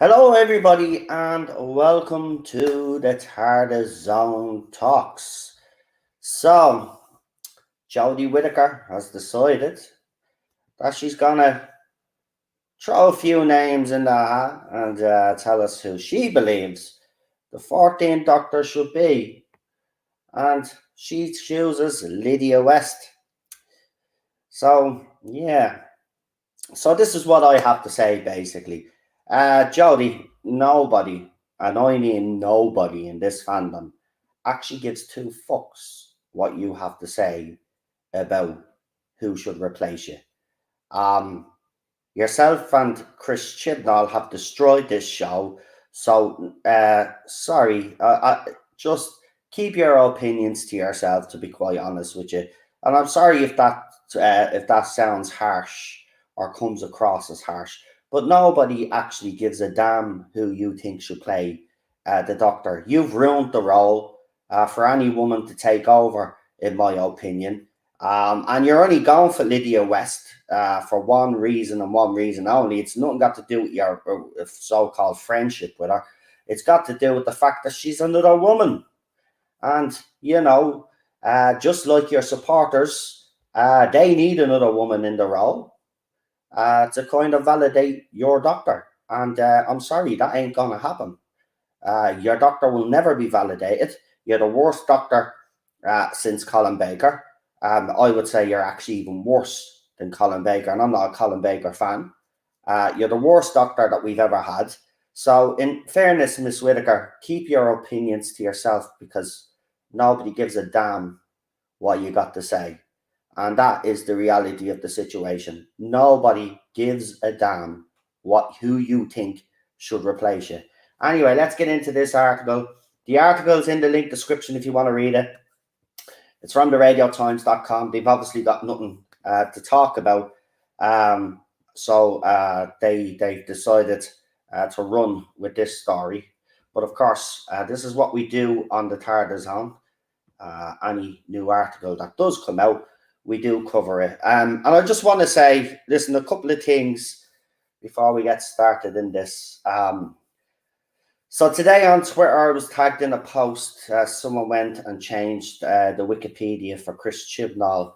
Hello, everybody, and welcome to the TARDIS Zone Talks. So, Jodie Whittaker has decided that she's gonna throw a few names in the hat and tell us who she believes the 14th Doctor should be. And she chooses Lydia West. So, yeah. So, this is what I have to say basically. Jodie, nobody, and I mean nobody in this fandom, actually gives two fucks what you have to say about who should replace you. Um, Yourself and Chris Chibnall have destroyed this show. So, sorry, just keep your opinions to yourself. To be quite honest with you, and I'm sorry if that sounds harsh or comes across as harsh. But nobody actually gives a damn who you think should play the Doctor. You've ruined the role for any woman to take over, in my opinion. And you're only going for Lydia West for one reason and one reason only. It's nothing got to do with your so-called friendship with her. It's got to do with the fact that she's another woman. And, just like your supporters, they need another woman in the role to kind of validate your Doctor. And I'm sorry, that ain't going to happen. Your Doctor will never be validated. You're the worst Doctor since Colin Baker. I would say you're actually even worse than Colin Baker, and I'm not a Colin Baker fan. You're the worst Doctor that we've ever had. So, in fairness, Miss Whittaker, keep your opinions to yourself because nobody gives a damn what you got to say. And that is the reality of the situation. Nobody gives a damn who you think should replace you. Anyway, let's get into this article. The article's in the link description if you want to read it. It's from the radiotimes.com. They've obviously got nothing to talk about. So they've decided to run with this story. But of course, this is what we do on the TARDIS Zone. Any new article that does come out, we do cover it. And I just want to say, listen, a couple of things before we get started in this. So today on Twitter, I was tagged in a post. Someone went and changed the Wikipedia for Chris Chibnall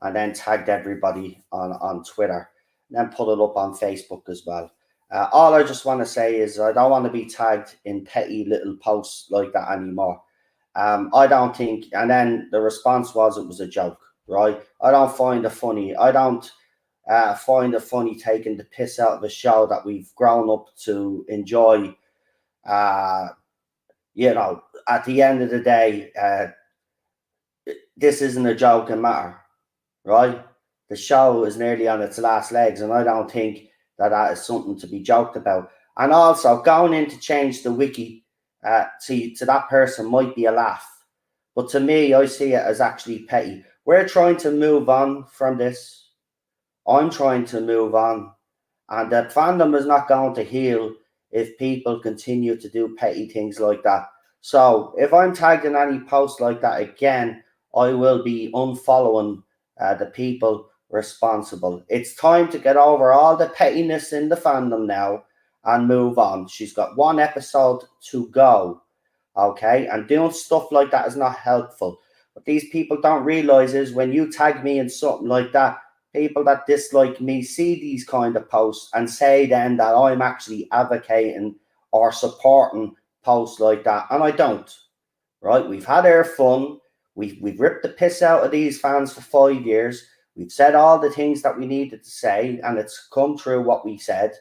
and then tagged everybody on Twitter and then put it up on Facebook as well. All I just want to say is I don't want to be tagged in petty little posts like that anymore. I don't think, and then the response was it was a joke, right? I don't find it funny. I don't find it funny taking the piss out of a show that we've grown up to enjoy. At the end of the day, this isn't a joking matter, right? The show is nearly on its last legs, and I don't think that is something to be joked about. And also, going in to change the wiki to that person might be a laugh, but to me, I see it as actually petty. We're trying to move on from this. I'm trying to move on, and the fandom is not going to heal if people continue to do petty things like that. So if I'm tagged in any post like that again, I will be unfollowing the people responsible. It's time to get over all the pettiness in the fandom now and move on. She's got one episode to go, okay? And doing stuff like that is not helpful. What these people don't realize is when you tag me in something like that, people that dislike me see these kind of posts and say then that I'm actually advocating or supporting posts like that, and I don't. Right? We've had our fun. We've ripped the piss out of these fans for 5 years. We've said all the things that we needed to say, and it's come true what we said.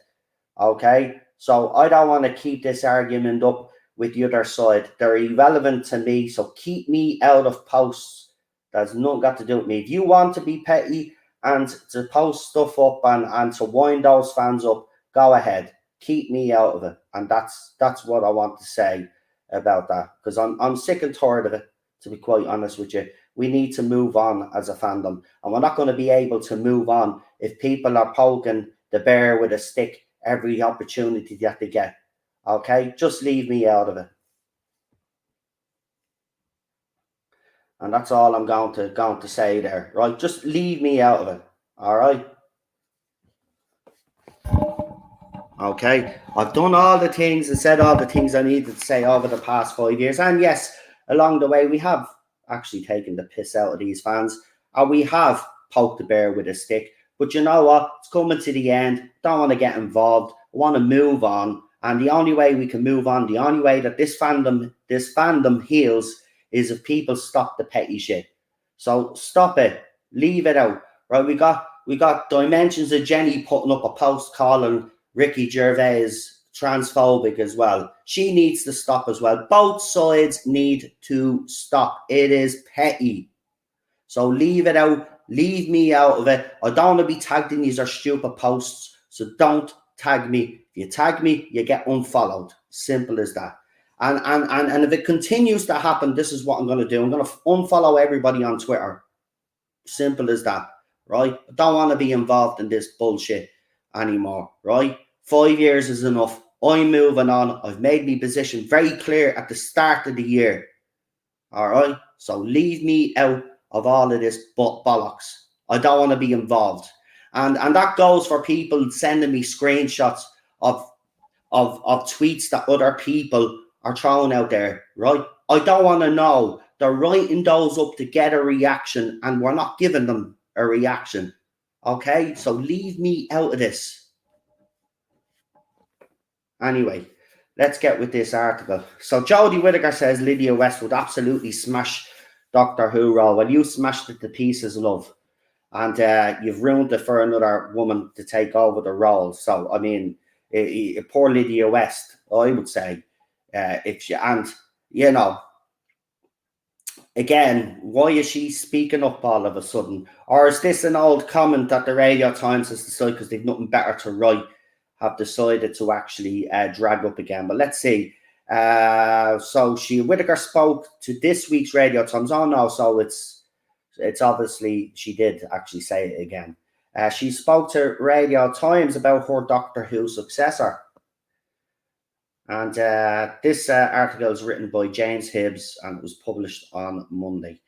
Okay, so I don't want to keep this argument up with the other side. They're irrelevant to me, so keep me out of posts. That's not got to do with me. If you want to be petty and to post stuff up and to wind those fans up, go ahead. Keep me out of it. And that's what I want to say about that. Because I'm sick and tired of it, to be quite honest with you. We need to move on as a fandom. And we're not going to be able to move on if people are poking the bear with a stick every opportunity that they get. Okay? Just leave me out of it. And that's all I'm going to say there. Right? Just leave me out of it. All right? Okay, I've done all the things and said all the things I needed to say over the past 5 years. And yes, along the way, we have actually taken the piss out of these fans, and we have poked the bear with a stick. But you know what? It's coming to the end. Don't want to get involved. I want to move on. And the only way we can move on, the only way that this fandom heals, is if people stop the petty shit. So stop it. Leave it out. Right? We got Dimensions of Jenny putting up a post calling Ricky Gervais transphobic as well. She needs to stop as well. Both sides need to stop. It is petty. So leave it out. Leave me out of it. I don't want to be tagged in these are stupid posts. So don't tag me. If you tag me, you get unfollowed. Simple as that. And if it continues to happen, this is what I'm going to do. I'm going to unfollow everybody on Twitter. Simple as that, right? I don't want to be involved in this bullshit anymore, right? 5 years is enough. I'm moving on. I've made my position very clear at the start of the year. All right? So leave me out of all of this bollocks. I don't want to be involved. And that goes for people sending me screenshots of tweets that other people are throwing out there, right? I don't want to know. They're writing those up to get a reaction, and we're not giving them a reaction. Okay? So leave me out of this. Anyway, let's get with this article. So Jodie Whittaker says Lydia West would absolutely smash Doctor Who role. Well, you smashed it to pieces, love. And you've ruined it for another woman to take over the role. So, I mean, poor Lydia West, I would say. If she, and, you know, again, why is she speaking up all of a sudden? Or is this an old comment that the Radio Times has decided, because they've nothing better to write, have decided to actually drag up again? But let's see. So Whittaker spoke to this week's Radio Times. Oh no, so it's obviously she did actually say it again. She spoke to Radio Times about her Doctor Who successor. And this article is written by James Hibbs and it was published on Monday.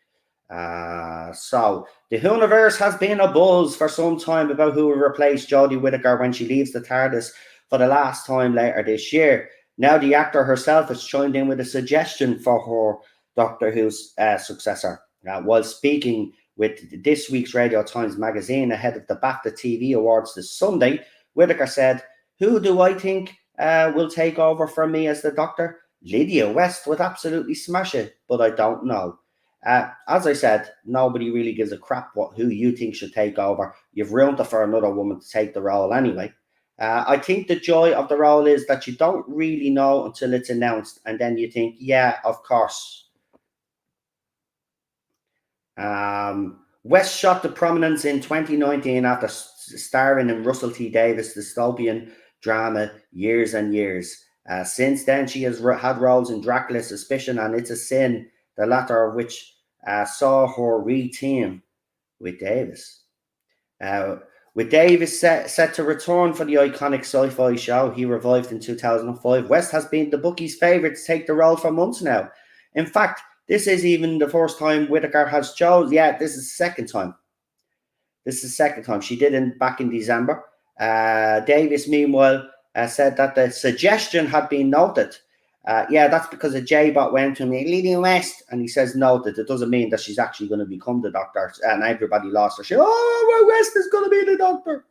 So the Whoniverse has been a buzz for some time about who will replace Jodie Whittaker when she leaves the TARDIS for the last time later this year. Now the actor herself has chimed in with a suggestion for her Doctor Who's successor. While speaking with this week's Radio Times magazine ahead of the BAFTA TV Awards this Sunday, Whittaker said, "Who do I think will take over from me as the Doctor? Lydia West would absolutely smash it, but I don't know. As I said, nobody really gives a crap who you think should take over. You've ruined it for another woman to take the role anyway. I think the joy of the role is that you don't really know until it's announced, and then you think, yeah, of course." West shot to prominence in 2019 after starring in Russell T Davies' dystopian drama Years and Years. Since then, she has had roles in Dracula, Suspicion, and It's a Sin, the latter of which saw her re-team with Davies. With Davies set to return for the iconic sci-fi show he revived in 2005, West has been the bookies' favourite to take the role for months now. In fact, this is even the first time Whittaker has chosen. Yeah, this is the second time. This is the second time. She did it back in December. Davies, meanwhile, said that the suggestion had been noted. Yeah, that's because a J-bot went to me, Lydia West, and he says noted. It doesn't mean that she's actually going to become the Doctor. And everybody lost her shit. Oh, well, West is going to be the Doctor.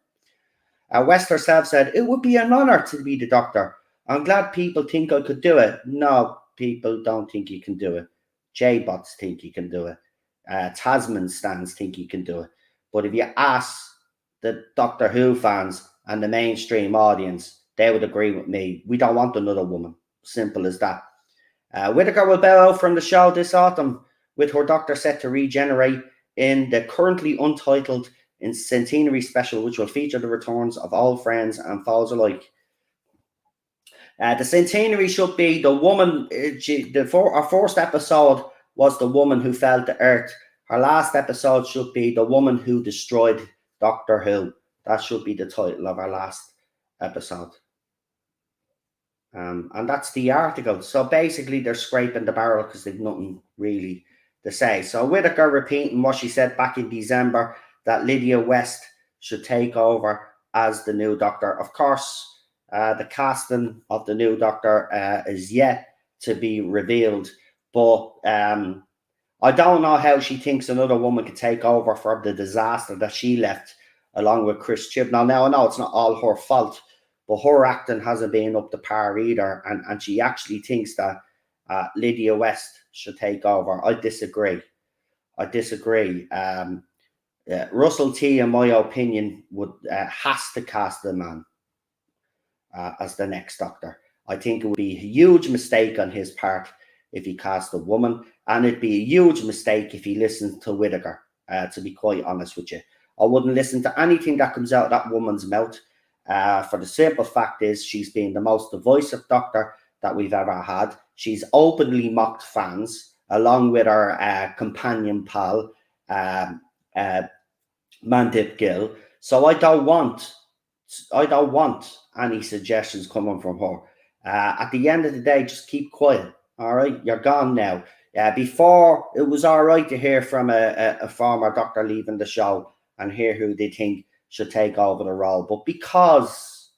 West herself said, "It would be an honour to be the Doctor. I'm glad people think I could do it." No, people don't think you can do it. J-bots think you can do it. Tasman stands think you can do it. But if you ask the Doctor Who fans and the mainstream audience, they would agree with me. We don't want another woman. Simple as that. Whittaker will bow out from the show this autumn, with her Doctor set to regenerate in the currently untitled Centenary special, which will feature the returns of old friends and foes alike. The Centenary should be the woman. Our first episode was The Woman Who Fell to Earth. Her last episode should be The Woman Who Destroyed Doctor Who. That should be the title of our last episode. And that's the article. So basically, they're scraping the barrel because they've nothing really to say. So Whittaker repeating what she said back in December, that Lydia West should take over as the new Doctor. Of course, The casting of the new Doctor is yet to be revealed, but I don't know how she thinks another woman could take over for the disaster that she left along with Chris Chibnall. Now, I know it's not all her fault, but her acting hasn't been up to par either, and she actually thinks that Lydia West should take over. I disagree. Russell T, in my opinion, would has to cast the man as the next Doctor. I think it would be a huge mistake on his part if he cast a woman, and it'd be a huge mistake if he listened to Whittaker, to be quite honest with you. I wouldn't listen to anything that comes out of that woman's mouth, for the simple fact is she's been the most divisive Doctor that we've ever had. She's openly mocked fans, along with her companion pal, Mandip Gill. So I don't want any suggestions coming from her. At the end of the day, just keep quiet. All right, you're gone now. Before, it was all right to hear from a former Doctor leaving the show and hear who they think should take over the role. But because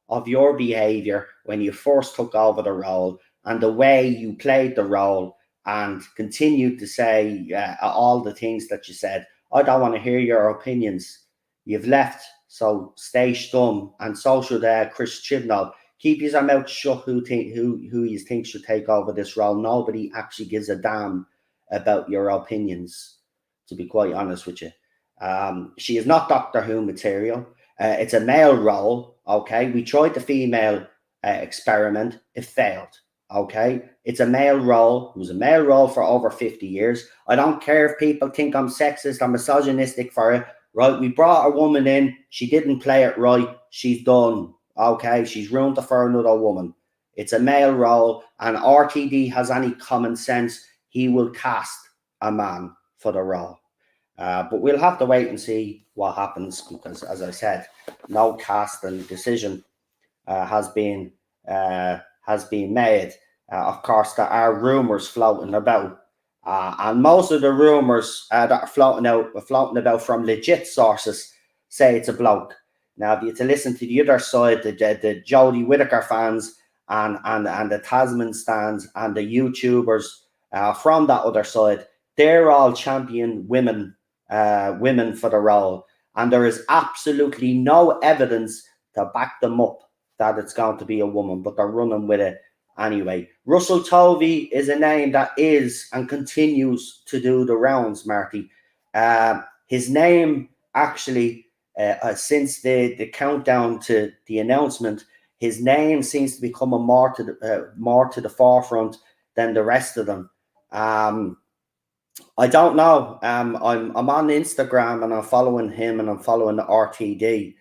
of your behaviour when you first took over the role and the way you played the role and continued to say all the things that you said, I don't want to hear your opinions. You've left, so stay stum, and so should Chris Chibnall. Keep your mouth shut. Who you think should take over this role? Nobody actually gives a damn about your opinions, to be quite honest with you. She is not Doctor Who material. It's a male role. Okay, we tried the female experiment. It failed. Okay, it's a male role. It was a male role for over 50 years. I don't care if people think I'm sexist or misogynistic for it. Right, we brought a woman in. She didn't play it right. She's done. Okay, she's ruined it for another woman. It's a male role, and RTD has any common sense, he will cast a man for the role. But we'll have to wait and see what happens, because, as I said, no casting decision has been made. Of course, there are rumours floating about, and most of the rumours that are floating about from legit sources say it's a bloke. Now, if you to listen to the other side, the Jodie Whittaker fans and the Tasman stands and the YouTubers from that other side, they're all champion women for the role, and there is absolutely no evidence to back them up that it's going to be a woman, but they're running with it anyway. Russell Tovey is a name that is and continues to do the rounds, Marty. His name actually, since the countdown to the announcement, his name seems to be coming more to the forefront than the rest of them. I don't know. I'm on Instagram and I'm following him and I'm following the RTD.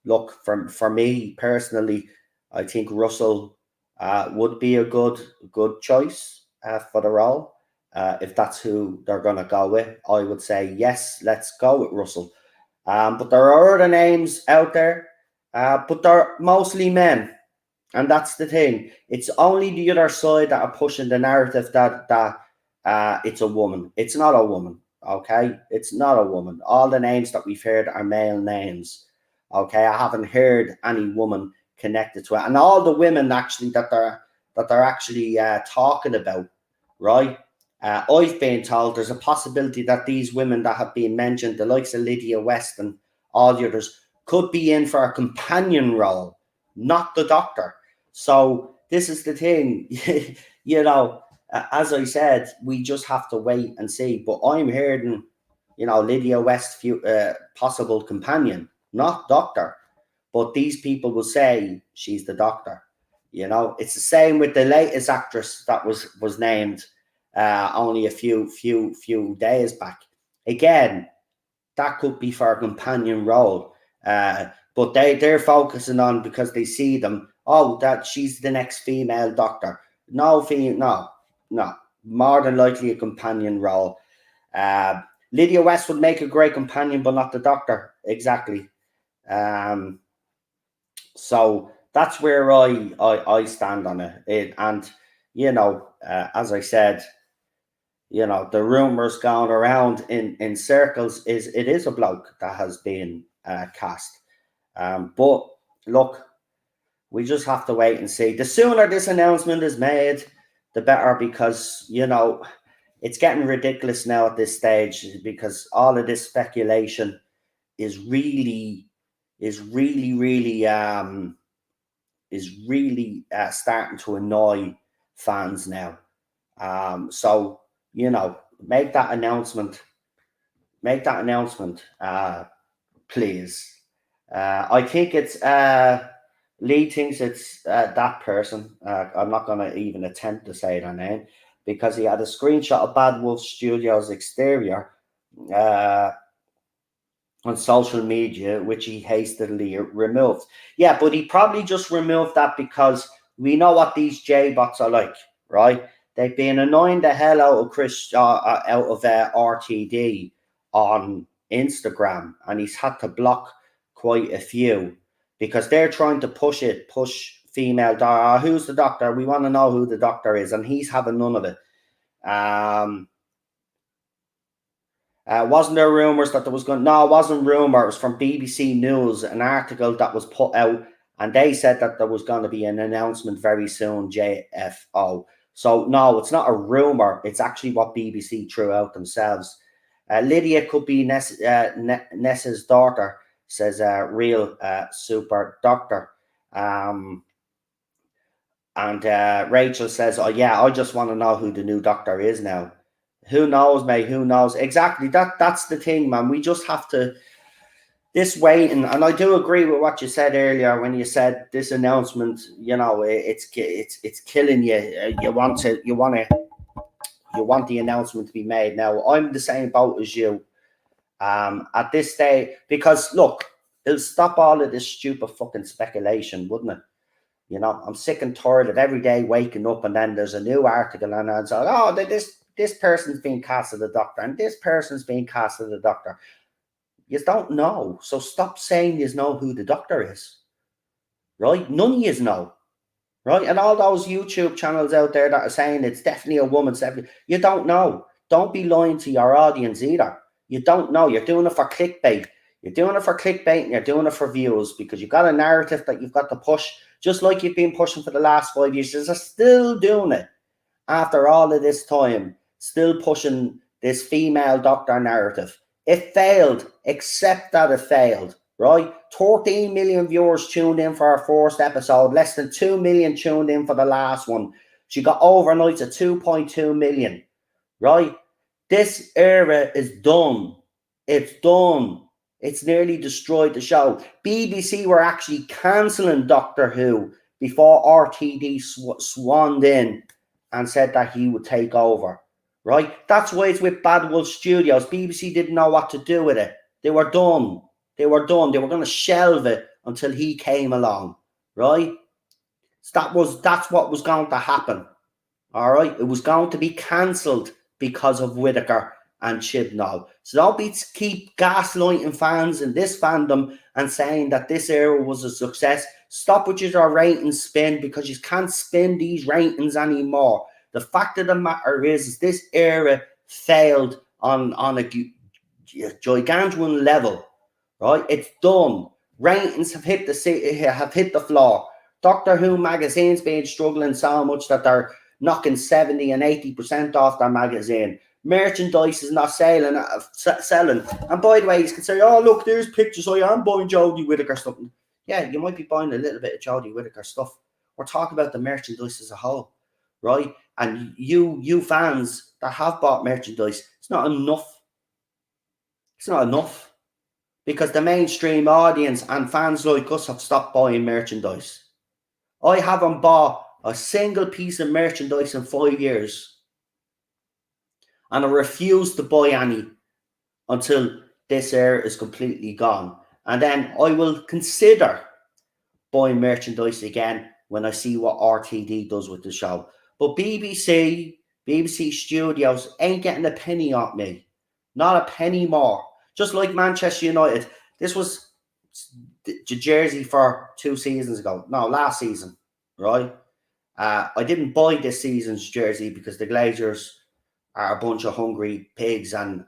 Look, for me personally, I think Russell would be a good choice for the role. If that's who they're going to go with, I would say yes, let's go with Russell. But there are other names out there, but they're mostly men. And that's the thing. It's only the other side that are pushing the narrative that it's a woman. It's not a woman, okay? It's not a woman. All the names that we've heard are male names, okay? I haven't heard any woman connected to it. And all the women actually that they're actually talking about, right? I've been told there's a possibility that these women that have been mentioned, the likes of Lydia West and all the others, could be in for a companion role, not the Doctor. So this is the thing, as I said, we just have to wait and see. But I'm hearing, Lydia West, possible companion, not Doctor. But these people will say she's the Doctor. It's the same with the latest actress that was named only a few days back. Again, that could be for a companion role. But they're focusing on, because they see them, that she's the next female Doctor. No, more than likely a companion role. Lydia West would make a great companion, but not the Doctor. Exactly. So that's where I stand on it. And as I said, the rumors going around in circles is it is a bloke that has been cast. But look, we just have to wait and see. The sooner this announcement is made, the better, because, you know, it's getting ridiculous now at this stage, because all of this speculation is really starting to annoy fans now. So, you know, make that announcement. Please. I think it's Lee thinks it's that person. I'm not going to even attempt to say their name, because he had a screenshot of Bad Wolf Studios exterior on social media, which he hastily removed. Yeah, but he probably just removed that because we know what these J-bots are like, right? They've been annoying the hell out of RTD on Instagram, and he's had to block quite a few because they're trying to push female doctor. Who's the doctor? We want to know who the doctor is, and he's having none of it. Wasn't there rumours that there was going? No, it wasn't rumour. It was from BBC News, an article that was put out, and they said that there was going to be an announcement very soon. JFO. So no, it's not a rumour. It's actually what BBC threw out themselves. Lydia could be Nessa's daughter, says real super doctor. And Rachel says, "Oh yeah, I just want to know who the new doctor is now." Who knows, mate? Who knows? Exactly. That's the thing, man. We just have to this waiting. And I do agree with what you said earlier when you said this announcement. You know, it's killing you. You want the announcement to be made now. I'm the same boat as you. At this stage, because look, it'll stop all of this stupid fucking speculation, wouldn't it? You know, I'm sick and tired of every day waking up and then there's a new article and it's like, oh, this person's being cast as the doctor and this person's being cast as the doctor. You don't know. So stop saying you know who the doctor is. Right? None of you know. Right? And all those YouTube channels out there that are saying it's definitely a woman. You don't know. Don't be lying to your audience either. You don't know. You're doing it for clickbait. You're doing it for clickbait and you're doing it for views because you've got a narrative that you've got to push, just like you've been pushing for the last 5 years. You're still doing it after all of this time. Still pushing this female doctor narrative. It failed. Accept that it failed, right? 13 million viewers tuned in for our first episode. Less than 2 million tuned in for the last one. She got overnight to 2.2 million, right? This era is done. It's done. It's nearly destroyed the show. BBC were actually cancelling Doctor Who before RTD swanned in and said that he would take over. Right? That's why it's with Bad Wolf Studios. BBC didn't know what to do with it. They were done. They were going to shelve it until he came along. Right? That's what was going to happen. All right? It was going to be cancelled because of Whittaker and Chibnall. So don't keep gaslighting fans in this fandom and saying that this era was a success. Stop with your ratings spin because you can't spin these ratings anymore. The fact of the matter is this era failed on a gigantuan level, right? It's done. Ratings have hit the floor. Doctor Who magazine's been struggling so much that they're knocking 70 and 80% off their magazine. Merchandise is not selling. And by the way, you can say, oh, look, there's pictures. I am buying Jodie Whittaker stuff. Yeah, you might be buying a little bit of Jodie Whittaker stuff. We're talking about the merchandise as a whole, right? And you fans that have bought merchandise, it's not enough. It's not enough. Because the mainstream audience and fans like us have stopped buying merchandise. I haven't bought a single piece of merchandise in 5 years. And I refuse to buy any until this era is completely gone. And then I will consider buying merchandise again when I see what RTD does with the show. But BBC Studios ain't getting a penny off me. Not a penny more. Just like Manchester United. This was the jersey for 2 seasons ago. No, last season, right? I didn't buy this season's jersey because the Glazers are a bunch of hungry pigs and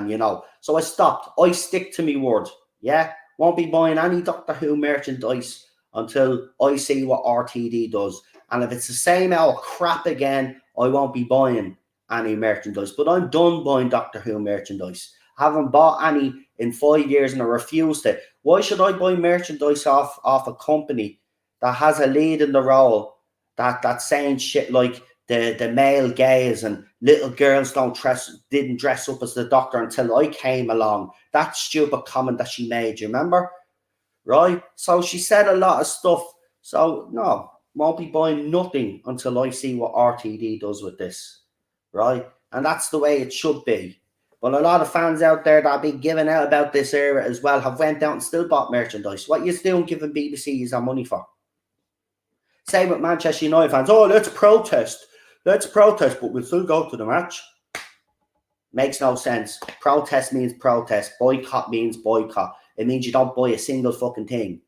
you know. So I stopped. I stick to my word. Yeah? Won't be buying any Doctor Who merchandise until I see what RTD does. And if it's the same old crap again, I won't be buying any merchandise. But I'm done buying Doctor Who merchandise. I haven't bought any in 5 years and I refused it. Why should I buy merchandise off a company that has a lead in the role that's saying shit like the male gaze and little girls didn't dress up as the Doctor until I came along? That stupid comment that she made, you remember? Right? So she said a lot of stuff. So no, won't be buying nothing until I see what RTD does with this. Right? And that's the way it should be. But a lot of fans out there that have been giving out about this era as well have went out and still bought merchandise. What you still giving BBC is our money for? Same with Manchester United fans. Oh, let's protest. Let's protest, but we'll still go to the match. Makes no sense. Protest means protest. Boycott means boycott. It means you don't buy a single fucking thing.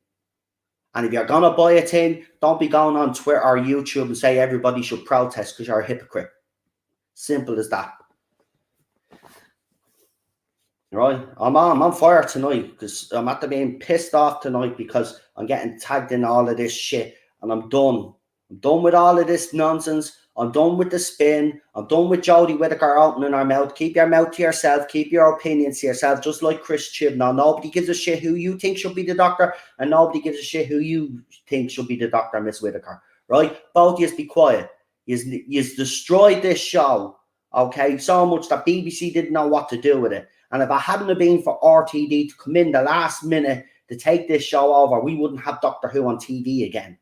And if you're going to buy a thing, don't be going on Twitter or YouTube and say everybody should protest because you're a hypocrite. Simple as that. Right? I'm on fire tonight because I'm after being pissed off tonight because I'm getting tagged in all of this shit and I'm done. I'm done with all of this nonsense. I'm done with the spin. I'm done with Jodie Whittaker opening her mouth. Keep your mouth to yourself. Keep your opinions to yourself, just like Chris Chibnall. Nobody gives a shit who you think should be the Doctor, and nobody gives a shit who you think should be the Doctor, Miss Whittaker. Right? Both of you be quiet. You've destroyed this show, okay, so much that BBC didn't know what to do with it. And if it hadn't have been for RTD to come in the last minute to take this show over, we wouldn't have Doctor Who on TV again.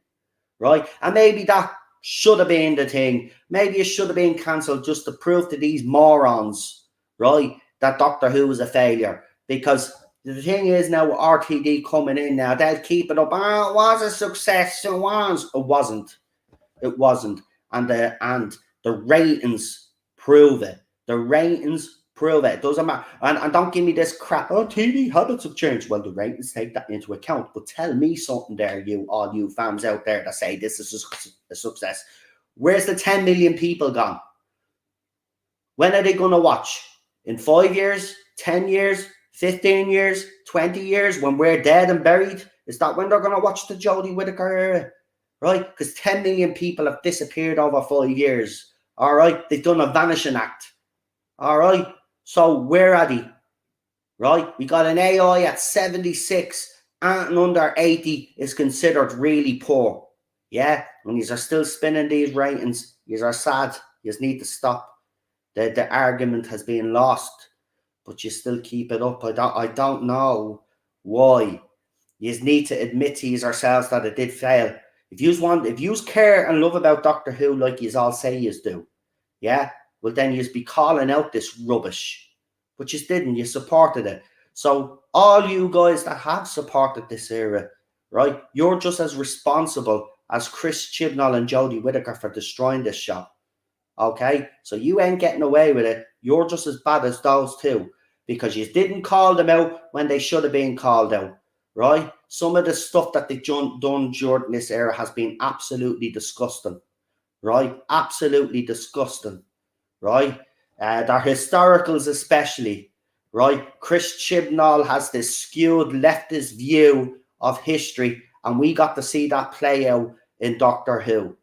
Right? And maybe that should have been the thing. Maybe it should have been cancelled just to prove to these morons, right, that Doctor Who was a failure. Because the thing is now with RTD coming in now, they'll keep it up. Oh, it was a success. It was. It wasn't. It wasn't. And the ratings prove it. The ratings prove it. It doesn't matter. And don't give me this crap. Oh, TV habits have changed. Well, the ratings take that into account. But tell me something there, all you fans out there that say this is a success. Where's the 10 million people gone? When are they going to watch? In 5 years? 10 years? 15 years? 20 years? When we're dead and buried? Is that when they're going to watch the Jodie Whittaker era? Right? Because 10 million people have disappeared over 5 years. All right? They've done a vanishing act. All right? So where are they? Right? We got an AI at 76 and under 80 is considered really poor. Yeah? And you are still spinning these ratings. You are sad. You need to stop. The argument has been lost. But you still keep it up. I don't know why. You need to admit to yourselves that it did fail. If you care and love about Doctor Who like you all say you do, yeah, well then you'd be calling out this rubbish. But you didn't. You supported it. So all you guys that have supported this era, right, you're just as responsible as Chris Chibnall and Jodie Whittaker for destroying this show. Okay? So you ain't getting away with it. You're just as bad as those two because you didn't call them out when they should have been called out. Right? Some of the stuff that they've done during this era has been absolutely disgusting. Right? Absolutely disgusting. Right? Their historicals especially. Right? Chris Chibnall has this skewed leftist view of history and we got to see that play out in Doctor Who.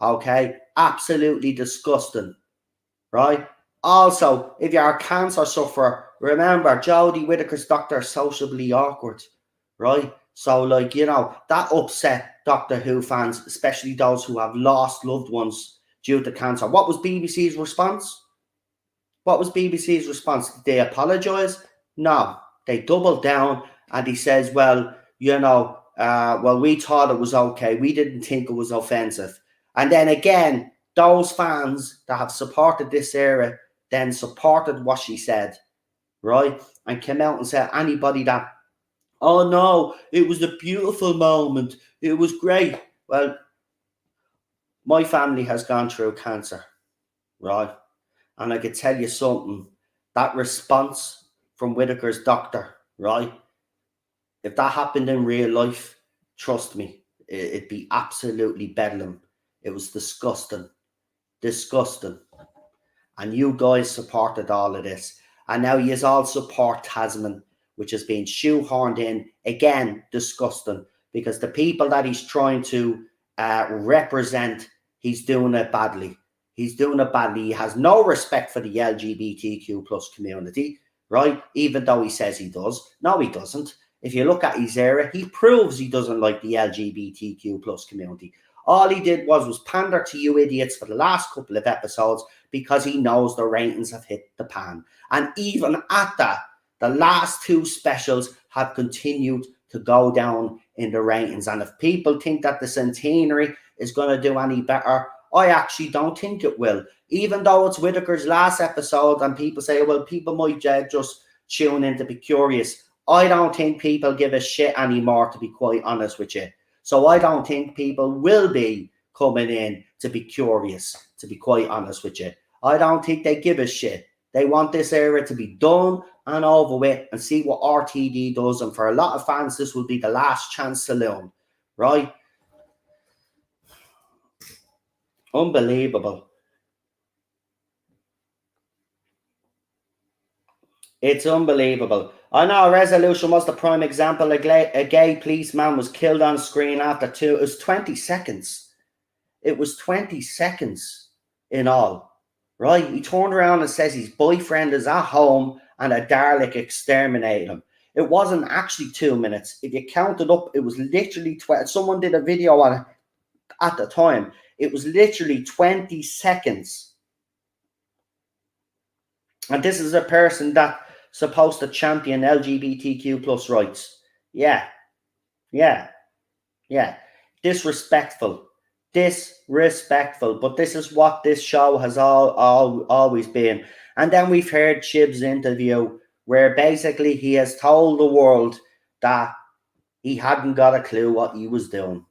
Okay? Absolutely disgusting. Right? Also, if you're a cancer sufferer, remember Jodie Whittaker's Doctor is sociably awkward. Right? So, that upset Doctor Who fans, especially those who have lost loved ones due to cancer. What was BBC's response? What was BBC's response? Did they apologise? No. They doubled down and he says, well, we thought it was okay. We didn't think it was offensive. And then again, those fans that have supported this era then supported what she said, right? And came out and said anybody that, oh no, it was a beautiful moment. It was great. Well, my family has gone through cancer, right? And I could tell you something, that response from Whittaker's doctor, right? If that happened in real life, trust me, it'd be absolutely bedlam. It was disgusting. Disgusting. And you guys supported all of this. And now you all support Tasman. which has been shoehorned in. Again, disgusting, because the people that he's trying to represent, he's doing it badly. He's doing it badly. He has no respect for the LGBTQ plus community, right? Even though he says he does. No, he doesn't. If you look at his era, he proves he doesn't like the LGBTQ plus community. All he did was pander to you idiots for the last couple of episodes because he knows the ratings have hit the pan. And even at that, the last two specials have continued to go down in the ratings. And if people think that the centenary is going to do any better, I actually don't think it will. Even though it's Whittaker's last episode and people say, well, people might just tune in to be curious. I don't think people give a shit anymore, to be quite honest with you. So I don't think people will be coming in to be curious, to be quite honest with you. I don't think they give a shit. They want this era to be done and over with and see what RTD does. And for a lot of fans, this will be the last chance saloon, right? Unbelievable. It's unbelievable. I know Resolution was the prime example. A gay policeman was killed on screen after it was 20 seconds. It was 20 seconds in all, right? He turned around and says his boyfriend is at home and a Dalek exterminated him. It wasn't actually 2 minutes. If you counted up, it was literally 20. Someone did a video on it at the time. It was literally 20 seconds. And this is a person that's supposed to champion LGBTQ plus rights. Yeah. Disrespectful. But this is what this show has always been. And then we've heard Chib's interview where basically he has told the world that he hadn't got a clue what he was doing.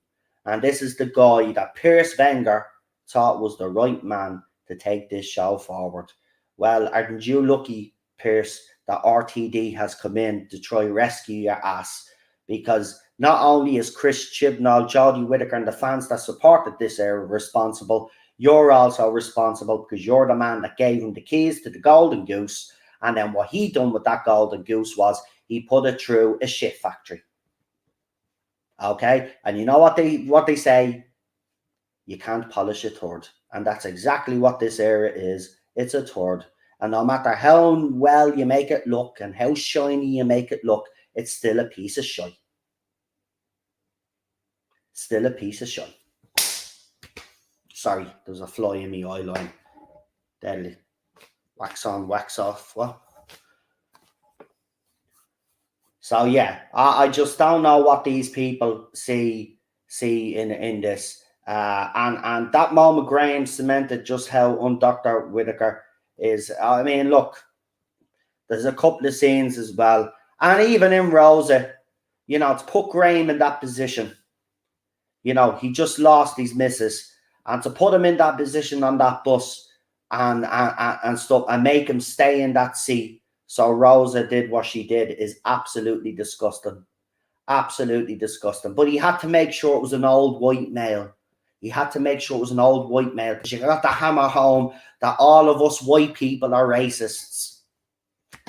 And this is the guy that Piers Wenger thought was the right man to take this show forward. Well, aren't you lucky, Piers, that RTD has come in to try rescue your ass? Because not only is Chris Chibnall, Jodie Whittaker, and the fans that supported this era responsible, you're also responsible because you're the man that gave him the keys to the Golden Goose. And then what he done with that Golden Goose was he put it through a shit factory. Okay? And you know what they say? You can't polish a turd. And that's exactly what this era is. It's a turd. And no matter how well you make it look and how shiny you make it look, it's still a piece of shite. Still a piece of shite. Sorry, there's a fly in my eye line. Deadly. Wax on, wax off. What? So yeah, I just don't know what these people see in this. And that moment Graham cemented just how Dr. Whittaker is. I mean, look, there's a couple of scenes as well. And even in Rosa, you know, to put Graham in that position, you know, he just lost his missus. And to put him in that position on that bus and stuff and make him stay in that seat so Rosa did what she did is absolutely disgusting. Absolutely disgusting. But he had to make sure it was an old white male. He had to make sure it was an old white male because you got to hammer home that all of us white people are racists.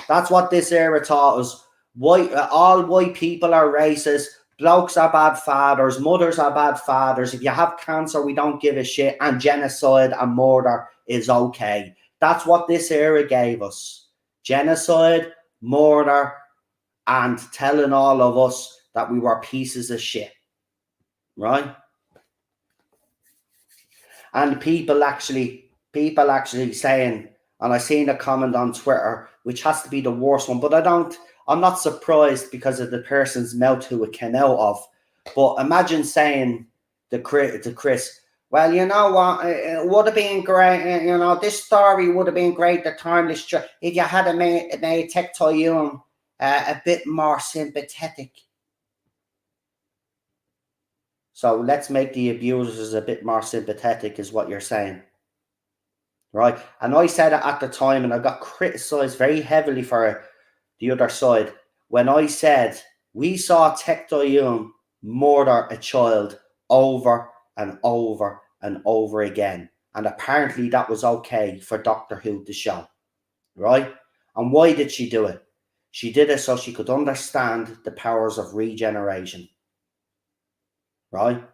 That's what this era taught us. All white people are racist. Blokes are bad fathers. Mothers are bad fathers. If you have cancer, we don't give a shit. And genocide and murder is okay. That's what this era gave us. Genocide, murder, and telling all of us that we were pieces of shit. Right? And people actually saying, and I seen a comment on Twitter, which has to be the worst one, but I'm not surprised because of the person's mouth who it came out of. But imagine saying to Chris, well, you know what, it would have been great, you know, this story would have been great, the timeless, if you had made Tectoyum a bit more sympathetic. So let's make the abusers a bit more sympathetic is what you're saying. Right? And I said it at the time and I got criticised very heavily for the other side when I said we saw Tectoyum murder a child over and over and over again. And apparently that was okay for Doctor Who to show. Right? And why did she do it? She did it so she could understand the powers of regeneration, right?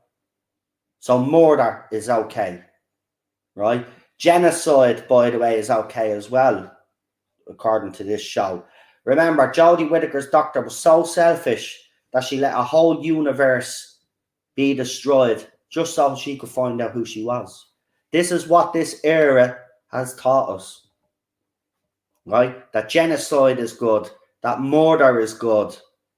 So murder is okay, right? Genocide, by the way, is okay as well, according to this show. Remember, Jodie Whittaker's doctor was so selfish that she let a whole universe be destroyed just so she could find out who she was. This is what this era has taught us, right? That genocide is good, that murder is good,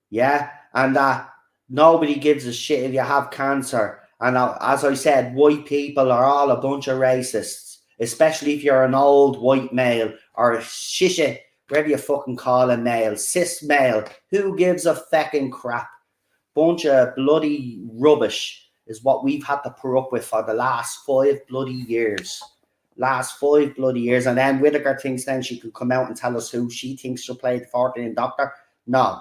yeah? And that nobody gives a shit if you have cancer. And as I said, white people are all a bunch of racists, especially if you're an old white male or a shisha, whatever you fucking call a male, cis male. Who gives a fucking crap? Bunch of bloody rubbish is what we've had to put up with for the last 5 bloody years. And then Whittaker thinks then she can come out and tell us who she thinks she'll play the 14th Doctor. No,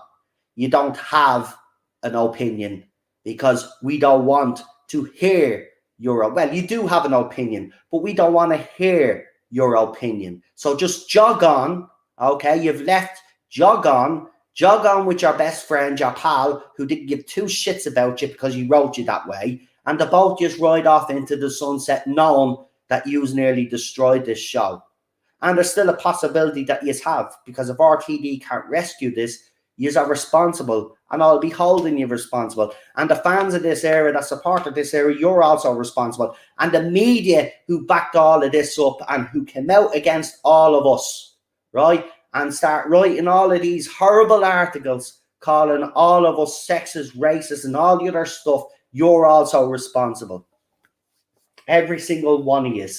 you don't have an opinion because we don't want to hear well, you do have an opinion, but we don't want to hear your opinion. So just jog on, okay? You've left, jog on with your best friend, your pal, who didn't give 2 shits about you because he wrote you that way, and the both just ride off into the sunset knowing that you've nearly destroyed this show. And there's still a possibility that you have, because if RTD can't rescue this, you are responsible, and I'll be holding you responsible. And the fans of this era that supported this era, you're also responsible. And the media who backed all of this up and who came out against all of us, right? And start writing all of these horrible articles calling all of us sexist, racist, and all the other stuff, you're also responsible. Every single one of you.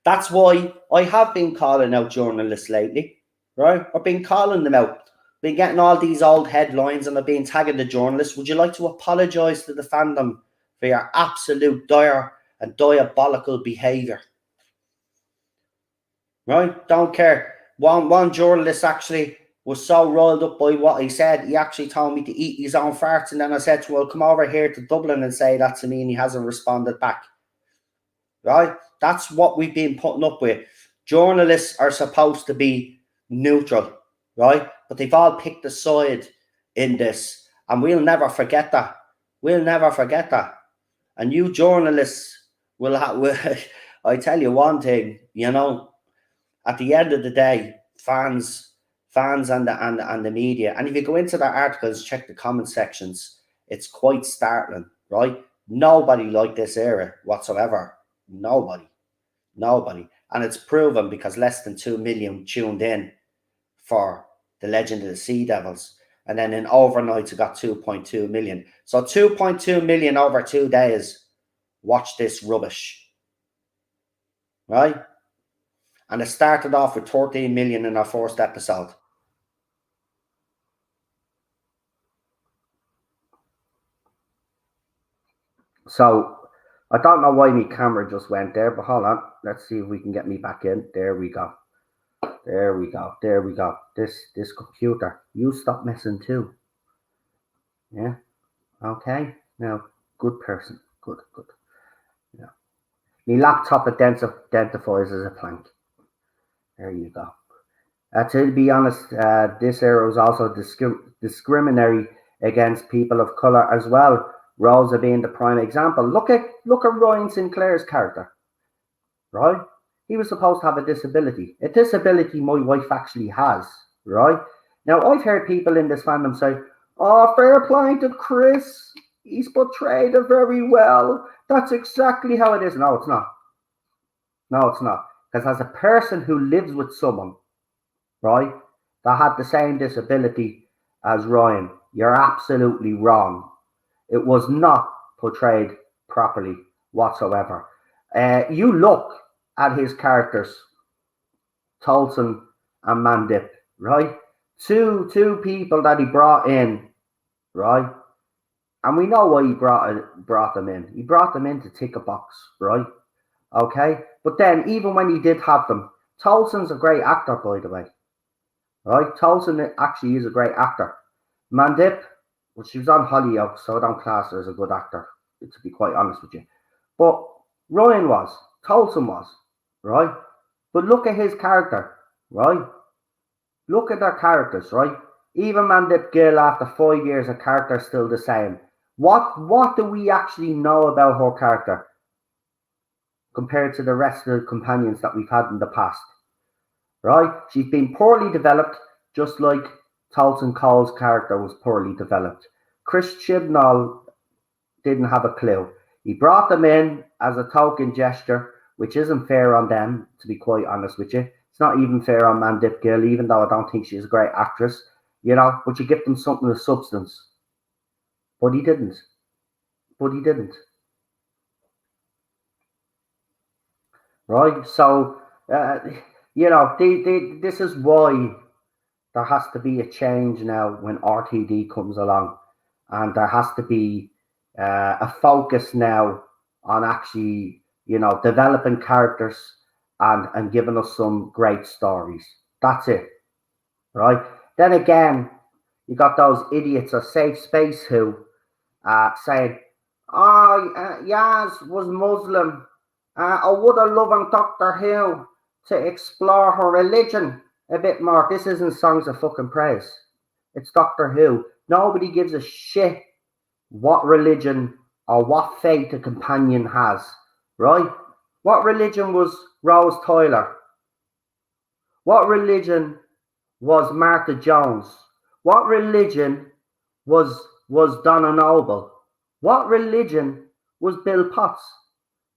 That's why I have been calling out journalists lately, right? I've been calling them out. Been getting all these old headlines and I've been tagging the journalists. Would you like to apologise to the fandom for your absolute dire and diabolical behaviour? Right? Don't care. One journalist actually was so rolled up by what he said, he actually told me to eat his own farts. And then I said to him, well, come over here to Dublin and say that to me, and he hasn't responded back. Right? That's what we've been putting up with. Journalists are supposed to be neutral, right? But they've all picked a side in this, and we'll never forget that. We'll never forget that. And you journalists will have, I tell you one thing, you know, at the end of the day, fans and the media, and if you go into their articles, check the comment sections, it's quite startling, right? Nobody liked this era whatsoever. Nobody. And it's proven because less than 2 million tuned in for The Legend of the Sea Devils. And then in overnight, it got 2.2 million. So 2.2 million over 2 days. Watch this rubbish. Right? And it started off with 13 million in our first episode. So I don't know why my camera just went there, but hold on. Let's see if we can get me back in. There we go. This computer, you stop messing too. Yeah. Okay. Now, good person. Good. Yeah. My laptop identifies as a plank. There you go. To be honest, this era was also discriminatory against people of colour as well. Rosa being the prime example. Look at Ryan Sinclair's character, right? He was supposed to have a disability my wife actually has, right? Now, I've heard people in this fandom say, oh, fair play to Chris, he's portrayed it very well. That's exactly how it is. No, it's not. Because as a person who lives with someone, right, that had the same disability as Ryan, you're absolutely wrong. It was not portrayed properly whatsoever. You look at his characters, Tolson and Mandip, right? Two people that he brought in, right? And we know why he brought them in. He brought them in to tick a box, right? Okay? But then, even when he did have them, Tolson's a great actor, by the way. Right? Tolson actually is a great actor. Mandip, well, she was on Hollyoaks, so I don't class her as a good actor, to be quite honest with you. But Ryan was. Tolson was. Right? But look at his character. Right? Look at their characters, right? Even Mandip Gill, after 5 years, her character's still the same. What do we actually know about her character compared to the rest of the companions that we've had in the past? Right? She's been poorly developed, just like Tolson Cole's character was poorly developed. Chris Chibnall didn't have a clue. He brought them in as a token gesture, which isn't fair on them, to be quite honest with you. It's not even fair on Mandip Gill, even though I don't think she's a great actress, but you give them something of substance. But he didn't. Right? So, this is why there has to be a change now when RTD comes along. And there has to be a focus now on actually, developing characters and giving us some great stories. That's it. Right? Then again, you got those idiots of Safe Space who saying, Yaz was Muslim. I would have loved Doctor Who to explore her religion a bit more. This isn't Songs of fucking Praise. It's Doctor Who. Nobody gives a shit what religion or what faith a companion has, right? What religion was Rose Tyler? What religion was Martha Jones? What religion was Donna Noble? What religion was Bill Potts?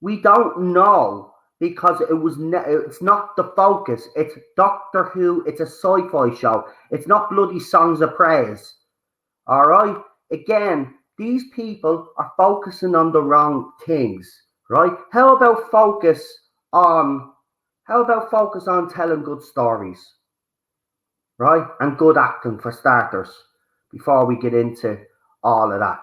We don't know because it's not the focus. It's Doctor Who. It's a sci-fi show. It's not bloody Songs of Praise. All right? Again, these people are focusing on the wrong things, right? How about focus on telling good stories, right? And good acting for starters before we get into all of that.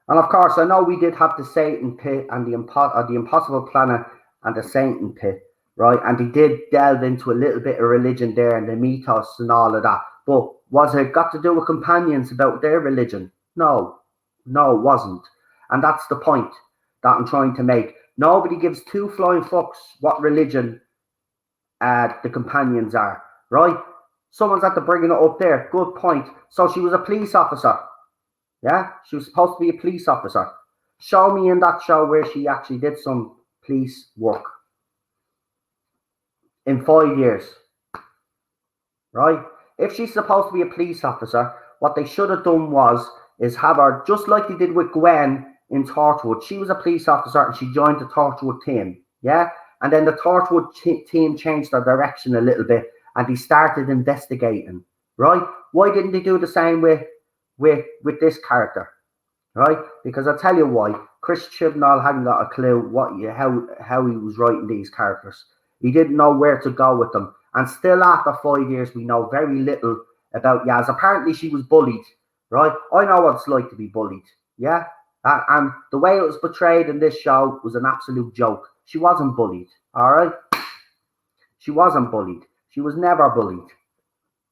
And of course, I know we did have the Satan Pit and the Impossible Planet and the Satan Pit, right? And they did delve into a little bit of religion there and the mythos and all of that. But was it got to do with companions about their religion? No, it wasn't. And that's the point that I'm trying to make. Nobody gives two flying fucks what religion the companions are, right? Someone's had to bring it up there. Good point. So she was a police officer. Yeah, she was supposed to be a police officer. Show me in that show where she actually did some police work in 5 years, right? If she's supposed to be a police officer, what they should have done is have her, just like they did with Gwen in Torchwood. She was a police officer and she joined the Torchwood team, yeah? And then the Torchwood team changed their direction a little bit and they started investigating, right? Why didn't they do the same with this character, right? Because I'll tell you why. Chris Chibnall hadn't got a clue how he was writing these characters. He didn't know where to go with them. And still after 5 years, we know very little about Yaz. Apparently she was bullied, right? I know what it's like to be bullied, yeah? And the way it was portrayed in this show was an absolute joke. She wasn't bullied, all right? She wasn't bullied. She was never bullied,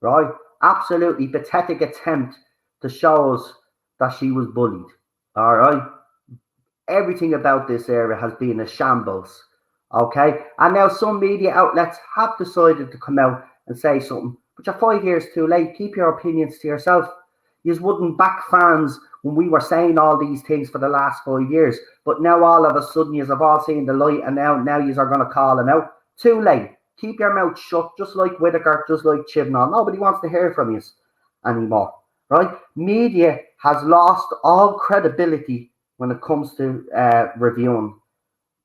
right? Absolutely pathetic attempt to show us that she was bullied, all right? Everything about this area has been a shambles, okay? And now some media outlets have decided to come out and say something, but you're 5 years too late. Keep your opinions to yourself. You wouldn't back fans when we were saying all these things for the last 5 years, but now all of a sudden you have all seen the light and now you are going to call them out. Too late. Keep your mouth shut, just like Whittaker, just like Chibnall. Nobody wants to hear from you anymore, right? Media has lost all credibility when it comes to reviewing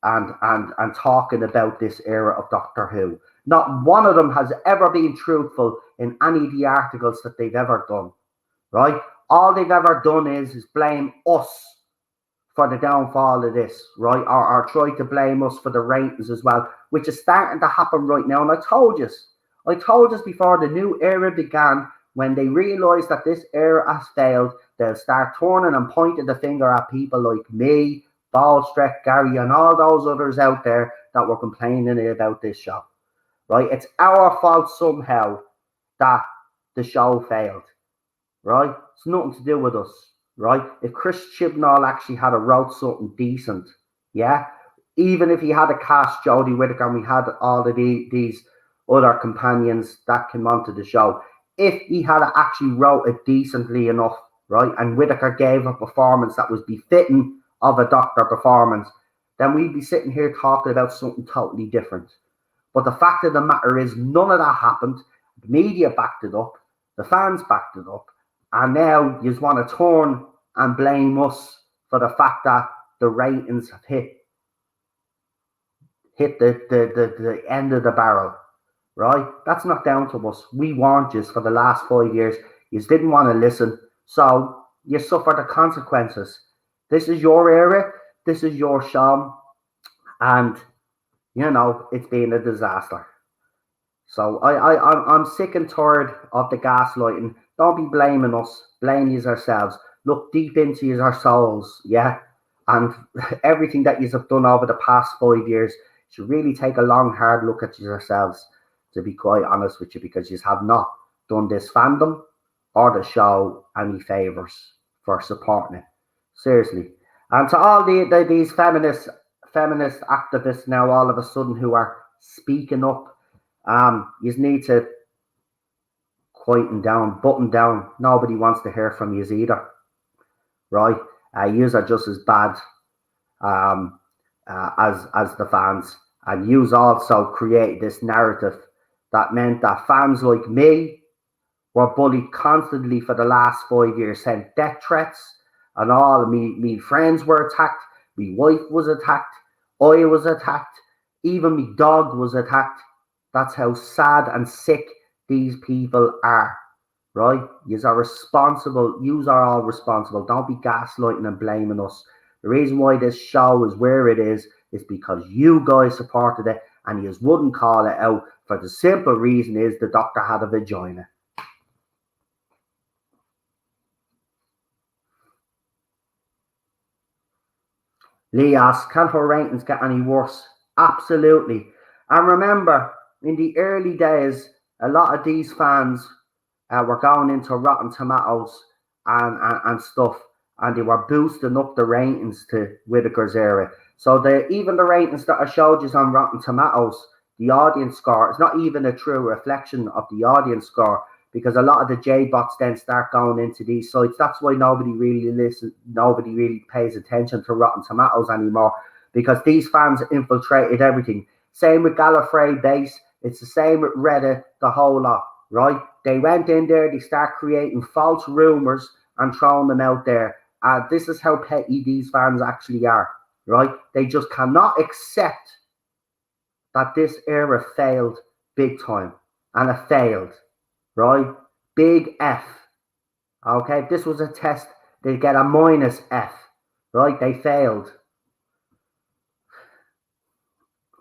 and talking about this era of Doctor Who. Not one of them has ever been truthful in any of the articles that they've ever done, right? All they've ever done is blame us for the downfall of this, right? Or try to blame us for the ratings as well, which is starting to happen right now. And I told you before the new era began, when they realise that this era has failed, they'll start turning and pointing the finger at people like me, Ballstreck, Gary, and all those others out there that were complaining about this show, right? It's our fault somehow that the show failed, right? It's nothing to do with us, right? If Chris Chibnall actually had wrote something decent, yeah, even if he had a cast Jodie Whittaker and we had all of these other companions that came onto the show. If he had actually wrote it decently enough, right, and Whittaker gave a performance that was befitting of a Doctor performance, then we'd be sitting here talking about something totally different. But the fact of the matter is, none of that happened. The media backed it up, the fans backed it up, and now you just want to turn and blame us for the fact that the ratings have hit the end of the barrel, right? That's not down to us. We warned you for the last 5 years. You didn't want to listen, so you suffer the consequences. This is your era. This is your show, and you know it's been a disaster. So I'm sick and tired of the gaslighting. Don't be blaming us. Blame you ourselves. Look deep into our souls, yeah? And everything that you have done over the past 5 years, you should really take a long, hard look at yourselves, to be quite honest with you, because you have not done this fandom or the show any favours for supporting it. Seriously. And to all these feminist activists now all of a sudden who are speaking up, you need to quieten down, button down. Nobody wants to hear from you either, right? Yous are just as bad as the fans, and yous also create this narrative that meant that fans like me were bullied constantly for the last 5 years, sent death threats, and all. Me friends were attacked, me wife was attacked, I was attacked, even me dog was attacked. That's how sad and sick these people are, right? Yous are responsible. Yous are all responsible. Don't be gaslighting and blaming us. The reason why this show is where it is because you guys supported it, and yous wouldn't call it out for the simple reason is the Doctor had a vagina. Lee asks, can her ratings get any worse? Absolutely. And remember, in the early days, a lot of these fans were going into Rotten Tomatoes and stuff, and they were boosting up the ratings to Whittaker's era. So even the ratings that I showed you on Rotten Tomatoes, the audience score, is not even a true reflection of the audience score, because a lot of the J-bots then start going into these sites. That's why nobody really pays attention to Rotten Tomatoes anymore, because these fans infiltrated everything. Same with Gallifrey Base. It's the same with Reddit, the whole lot, right? They went in there, they start creating false rumors and throwing them out there. This is how petty these fans actually are, right? They just cannot accept that this era failed big time, and it failed, right? Big F. Okay, if this was a test, they'd get a minus F, right? They failed.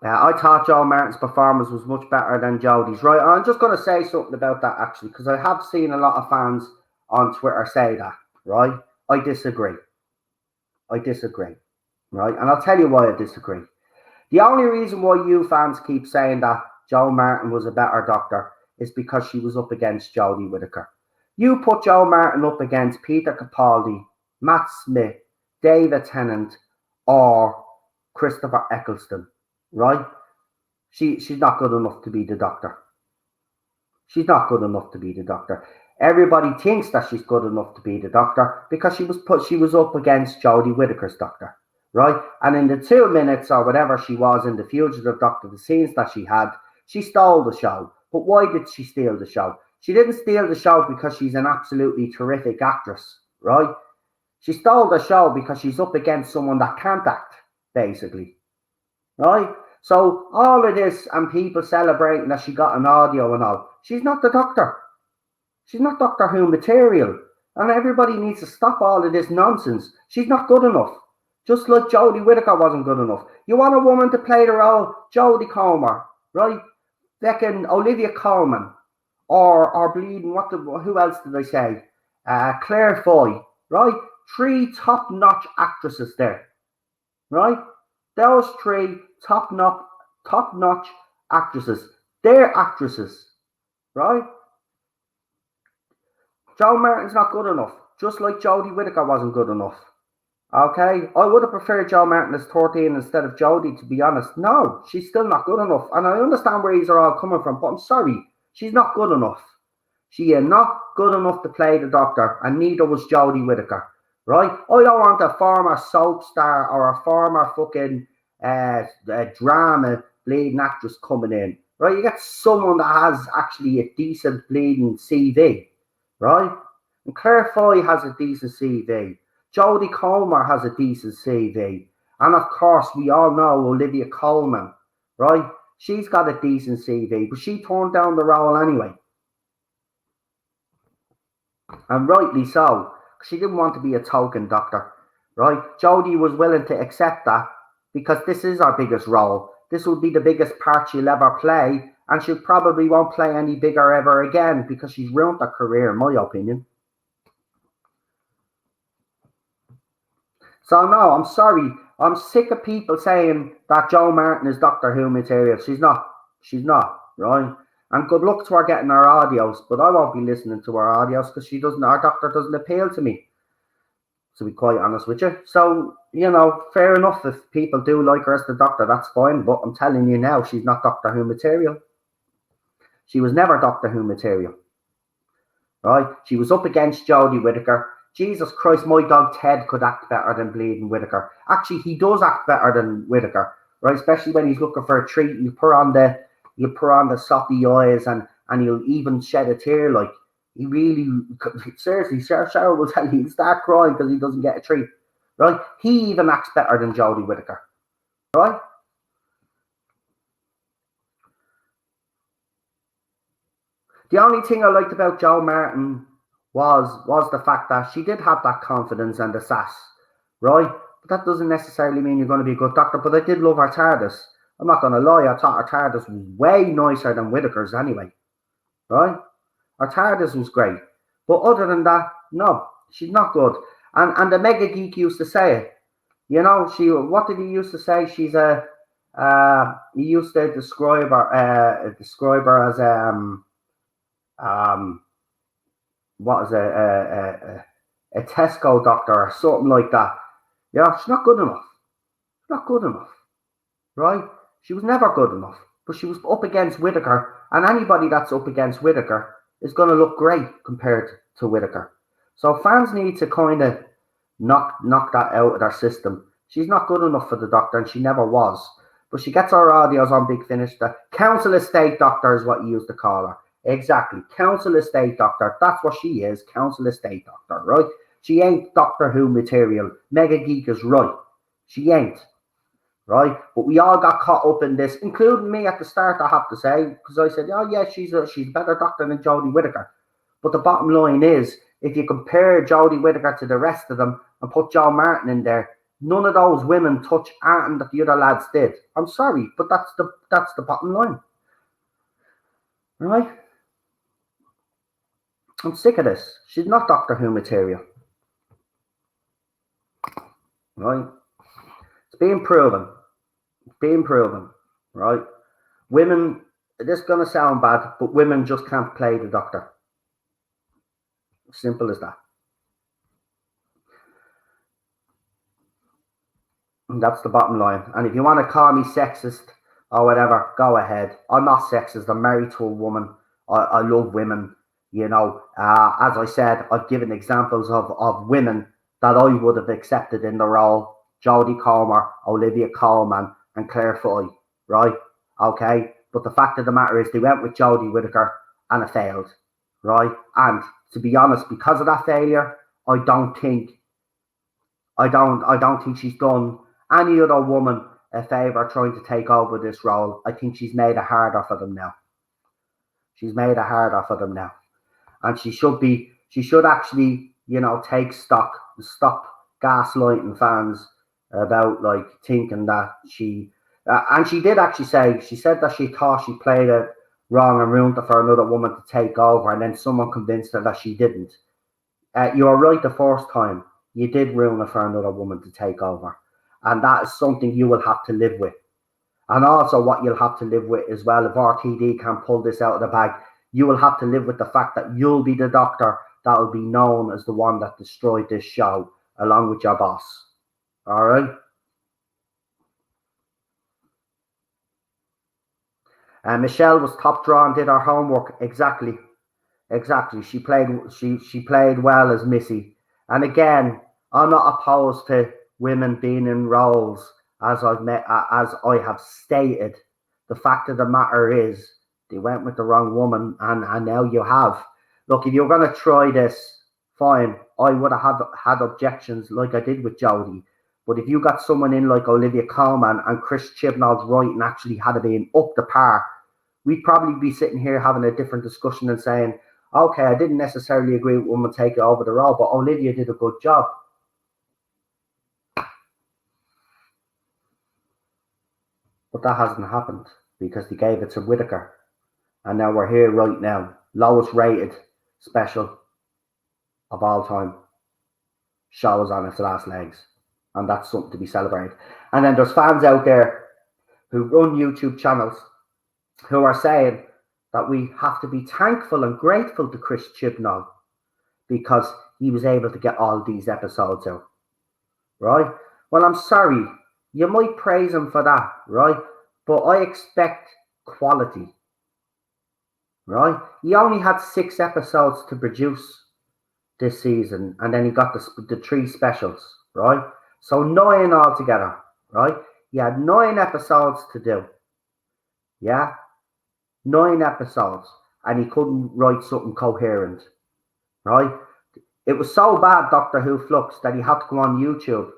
I thought Joe Martin's performance was much better than Jodie's, right? I'm just going to say something about that, actually, because I have seen a lot of fans on Twitter say that, right? I disagree, right? And I'll tell you why I disagree. The only reason why you fans keep saying that Joe Martin was a better Doctor is because she was up against Jodie Whittaker. You put Joe Martin up against Peter Capaldi, Matt Smith, David Tennant, or Christopher Eccleston, right? She's not good enough to be the Doctor. She's not good enough to be the Doctor. Everybody thinks that she's good enough to be the Doctor because she was up against Jodie Whittaker's Doctor, right? And in the 2 minutes or whatever she was in the Fugitive Doctor, the scenes that she had, she stole the show. But why did she steal the show? She didn't steal the show because she's an absolutely terrific actress, right? She stole the show because she's up against someone that can't act, basically, right? So all of this and people celebrating that she got an audio and all, she's not the Doctor. She's not Doctor Who material. And everybody needs to stop all of this nonsense. She's not good enough. Just like Jodie Whittaker wasn't good enough. You want a woman to play the role, Jodie Comer, right? Second, Olivia Colman, or bleeding, who else did I say? Claire Foy, right? 3 top-notch actresses there, right? Those 3 top-notch actresses. They're actresses, right? Joe Martin's not good enough, just like Jodie Whittaker wasn't good enough. Okay, I would have preferred Joe Martin as 13 instead of Jodie, to be honest. No, she's still not good enough. And I understand where these are all coming from, but I'm sorry, she's not good enough. She is not good enough to play the Doctor, and neither was Jodie Whittaker, right? I don't want a former soap star or a former fucking drama bleeding actress coming in, right? You get someone that has actually a decent bleeding CV, right? And Claire Foy has a decent CV. Jodie Comer has a decent CV. And of course, we all know Olivia Colman, right? She's got a decent CV, but she turned down the role anyway. And rightly so. She didn't want to be a token doctor, right? Jodie was willing to accept that because this is our biggest role. This will be the biggest part she'll ever play, and she probably won't play any bigger ever again because she's ruined her career, in my opinion. So no, I'm sorry. I'm sick of people saying that Jo Martin is Doctor Who material. She's not. She's not, right? And good luck to her getting her audios, but I won't be listening to her audios because she doesn't. Our Doctor doesn't appeal to me, to be quite honest with you. So, fair enough if people do like her as the Doctor, that's fine. But I'm telling you now, she's not Doctor Who material. She was never Doctor Who material, right? She was up against Jodie Whittaker. Jesus Christ, my dog Ted could act better than bleeding Whittaker. Actually, he does act better than Whittaker, right? Especially when he's looking for a treat. You put on the soppy eyes and he'll even shed a tear. Like, he really, seriously, Cheryl will tell you, he'll start crying because he doesn't get a treat, right? He even acts better than Jodie Whittaker, right? The only thing I liked about Jo Martin was the fact that she did have that confidence and the sass, right? But that doesn't necessarily mean you're going to be a good doctor. But I did love her TARDIS. I'm not going to lie, I thought her TARDIS was way nicer than Whittaker's anyway, right? Her TARDIS was great. But other than that, no, she's not good. And the Mega Geek used to say it. What did he used to say? She's he used to describe her as what is a Tesco doctor or something like that. Yeah, she's not good enough. She's not good enough, right? She was never good enough, but she was up against Whittaker, and anybody that's up against Whittaker is going to look great compared to Whittaker. So fans need to kind of knock that out of their system. She's not good enough for the Doctor, and she never was. But she gets her audios on Big Finish. The Council Estate Doctor is what you used to call her. Exactly. Council Estate Doctor. That's what she is. Council Estate Doctor, right? She ain't Doctor Who material. Mega Geek is right. She ain't. Right? But we all got caught up in this, including me at the start, I have to say, because I said, oh yeah, she's a better Doctor than Jodie Whittaker. But the bottom line is, if you compare Jodie Whittaker to the rest of them and put Jo Martin in there, none of those women touch anything that the other lads did. I'm sorry, but that's the bottom line. Right? I'm sick of this. She's not Doctor Who material. Right? It's being proven. It's being proven. Right? Women, this is going to sound bad, but women just can't play the Doctor. Simple as that. And that's the bottom line. And if you want to call me sexist or whatever, go ahead. I'm not sexist. I'm married to a woman. I love women. As I said, I've given examples of women that I would have accepted in the role. Jodie Comer, Olivia Colman, and Claire Foy, right? Okay? But the fact of the matter is they went with Jodie Whittaker and it failed, right? And to be honest, because of that failure, I don't think she's done any other woman a favour trying to take over this role. I think she's made it harder for them now. She's made it harder for them now. And she should actually, take stock, stop gaslighting fans about like thinking that and she did actually say, she said that she thought she played it wrong and ruined it for another woman to take over, and then someone convinced her that she didn't. You were right the first time. You did ruin it for another woman to take over. And that is something you will have to live with. And also what you'll have to live with as well, if RTD can pull this out of the bag, you will have to live with the fact that you'll be the Doctor that will be known as the one that destroyed this show, along with your boss. All right. And Michelle was top draw and did her homework. Exactly. She played well as Missy. And again, I'm not opposed to women being in roles, as I have stated. The fact of the matter is, they went with the wrong woman, and now you have. Look, if you're going to try this, fine. I would have had objections like I did with Jodie. But if you got someone in like Olivia Colman and Chris Chibnall's right and actually had it been up the par, we'd probably be sitting here having a different discussion and saying, okay, I didn't necessarily agree with women taking over the role, but Olivia did a good job. But that hasn't happened because they gave it to Whittaker. And now we're here right now. Lowest rated special of all time. Show is on its last legs. And that's something to be celebrated. And then there's fans out there who run YouTube channels who are saying that we have to be thankful and grateful to Chris Chibnall because he was able to get all these episodes out, right? Well, I'm sorry, you might praise him for that, right? But I expect quality, right? He only had 6 episodes to produce this season, and then he got the 3 specials, right? So 9 altogether, right? He had 9 episodes to do, yeah? 9 episodes, and he couldn't write something coherent, right? It was so bad, Doctor Who Flux, that he had to go on YouTube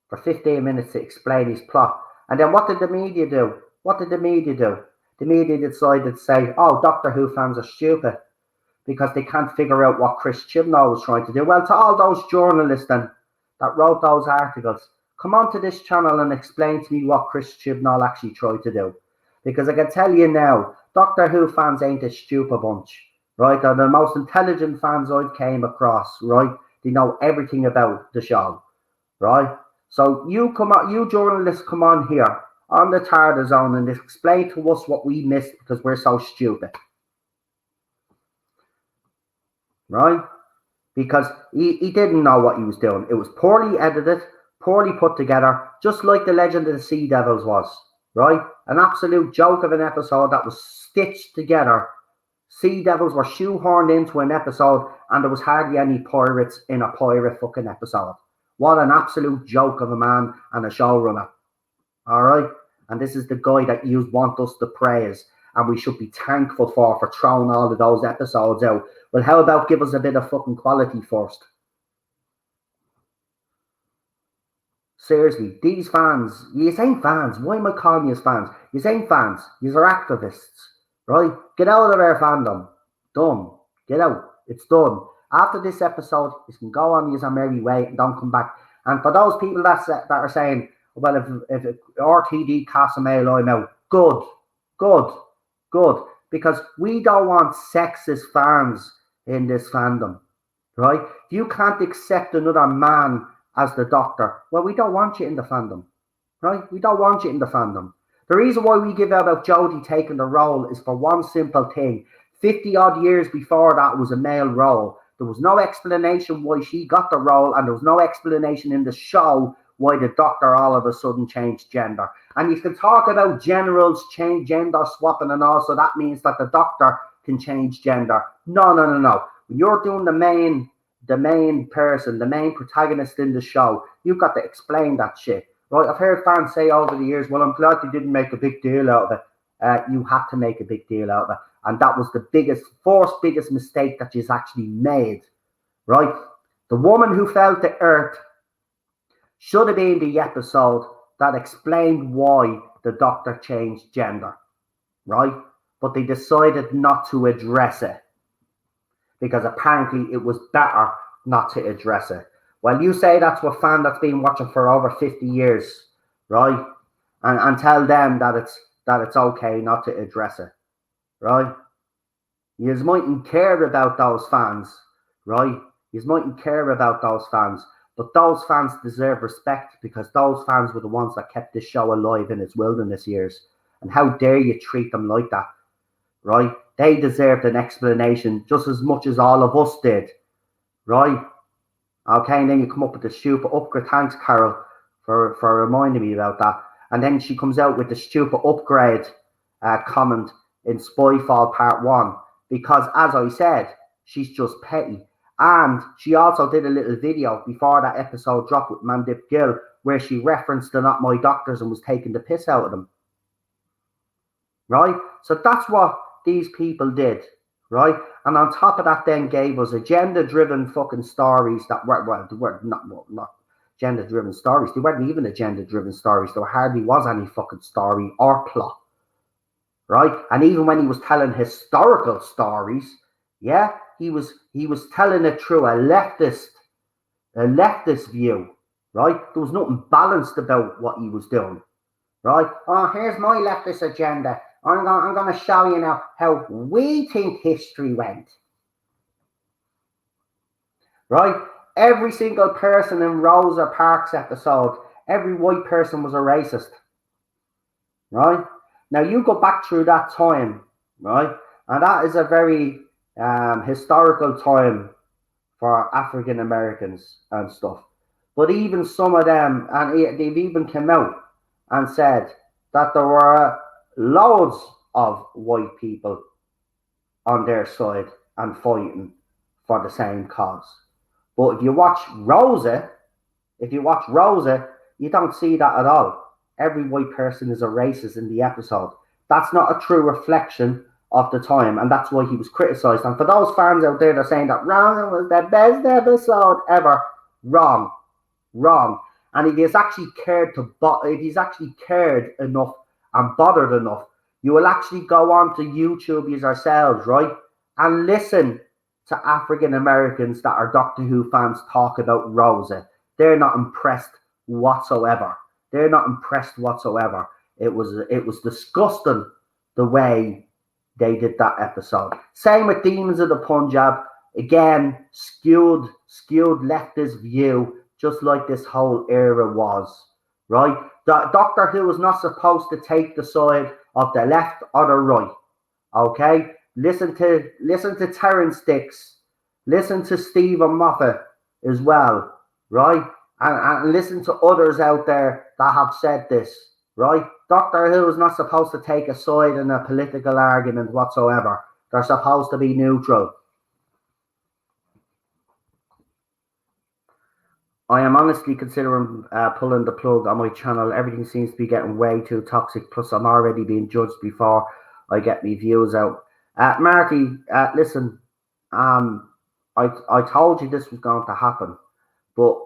for 15 minutes to explain his plot. And then what did the media do? The media decided to say, oh, Doctor Who fans are stupid because they can't figure out what Chris Chibnall was trying to do. Well, to all those journalists then that wrote those articles, come on to this channel and explain to me what Chris Chibnall actually tried to do. Because I can tell you now, Doctor Who fans ain't a stupid bunch, right? They're the most intelligent fans I've came across, right? They know everything about the show, right? So you journalists come on here on the Tarda Zone and explain to us what we missed because we're so stupid, right? Because he didn't know what he was doing. It was poorly edited, poorly put together, just like The Legend of the Sea Devils was, right? An absolute joke of an episode that was stitched together. Sea Devils were shoehorned into an episode and there was hardly any pirates in a pirate fucking episode. What an absolute joke of a man and a showrunner. All right? And this is the guy that you want us to praise and we should be thankful for throwing all of those episodes out. Well, how about give us a bit of fucking quality first? Seriously, these fans, you ain't fans. Why am I calling you fans? You ain't fans. You are activists, right? Get out of our fandom. Done. Get out. It's done. After this episode, you can go on your merry way and don't come back. And for those people that are saying, well, if RTD casts a male line out, good. Because we don't want sexist fans in this fandom, right? If you can't accept another man as the Doctor, well, we don't want you in the fandom, right? We don't want you in the fandom. The reason why we give out about Jodie taking the role is for one simple thing. 50 odd years before that was a male role. There was no explanation why she got the role, and there was no explanation in the show why the Doctor all of a sudden changed gender. And you can talk about generals change gender swapping and all, so that means that the Doctor can change gender. No. When you're doing the main person, the main protagonist in the show, you've got to explain that shit. Right? I've heard fans say over the years, well, I'm glad they didn't make a big deal out of it. You have to make a big deal out of it. And that was the biggest mistake that she's actually made. Right? The woman who fell to earth should have been the episode that explained why the Doctor changed gender. Right? But they decided not to address it. Because apparently it was better not to address it. Well, you say that's what fan that's been watching for over 50 years, right? And tell them that it's okay not to address it, right? You mightn't care about those fans, right? You mightn't care about those fans, but those fans deserve respect because those fans were the ones that kept this show alive in its wilderness years. And how dare you treat them like that, right? They deserved an explanation just as much as all of us did, right? Okay, and then you come up with the stupid upgrade. Thanks, Carol. for reminding me about that. And then she comes out with the stupid upgrade comment in Spyfall Part 1 because, as I said, she's just petty. And she also did a little video before that episode dropped with Mandip Gill where she referenced the Not My Doctors and was taking the piss out of them. Right? So that's what these people did. Right? And on top of that then gave us agenda-driven fucking stories that were not agenda-driven stories. They weren't even agenda-driven stories. There hardly was any fucking story or plot. Right? And even when he was telling historical stories, yeah, he was telling it through a leftist view, right? There was nothing balanced about what he was doing, right? Oh, here's my leftist agenda. I'm going to show you now how we think history went, right? Every single person in Rosa Parks episode, every white person was a racist, right? Now you go back through that time, right? And that is a very historical time for African Americans and stuff. But even some of them, and they've even come out and said that there were loads of white people on their side and fighting for the same cause. But if you watch Rosa, you don't see that at all. Every white person is a racist in the episode. That's not a true reflection of the time, and that's why he was criticized. And for those fans out there that are saying that Rosa was the best episode ever, wrong. And if he's actually cared enough and bothered enough, you will actually go on to YouTube yourselves, right, and listen to African Americans that are Doctor Who fans talk about Rosa. They're not impressed whatsoever. It was disgusting the way they did that episode. Same with Demons of the Punjab. Again, skewed leftist view, just like this whole era was, right? Doctor Who was not supposed to take the side of the left or the right, okay? Listen to Terrence Dicks. Listen to Stephen Moffat as well, right? And listen to others out there that have said this, right? Doctor Who is not supposed to take a side in a political argument whatsoever. They're supposed to be neutral. I am honestly considering pulling the plug on my channel. Everything seems to be getting way too toxic. Plus, I'm already being judged before I get my views out. Marty, listen, I told you this was going to happen, but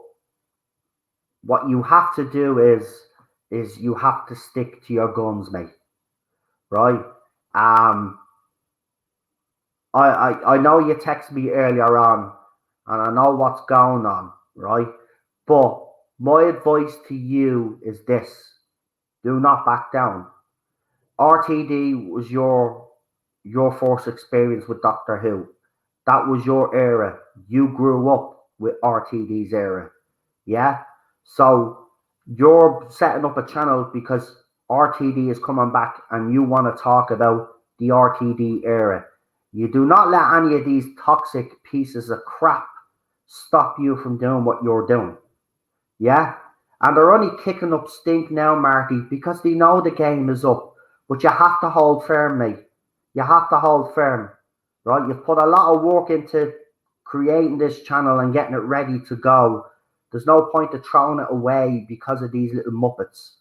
what you have to do is you have to stick to your guns, mate. Right? I know you texted me earlier on, and I know what's going on, right? But my advice to you is this: do not back down. RTD was your first experience with Doctor Who. That was your era. You grew up with RTD's era. Yeah? So you're setting up a channel because RTD is coming back and you want to talk about the RTD era. You do not let any of these toxic pieces of crap stop you from doing what you're doing. Yeah? And they're only kicking up stink now, Marty, because they know the game is up. But you have to hold firm, mate. You have to hold firm. Right? You've put a lot of work into creating this channel and getting it ready to go. There's no point of throwing it away because of these little muppets.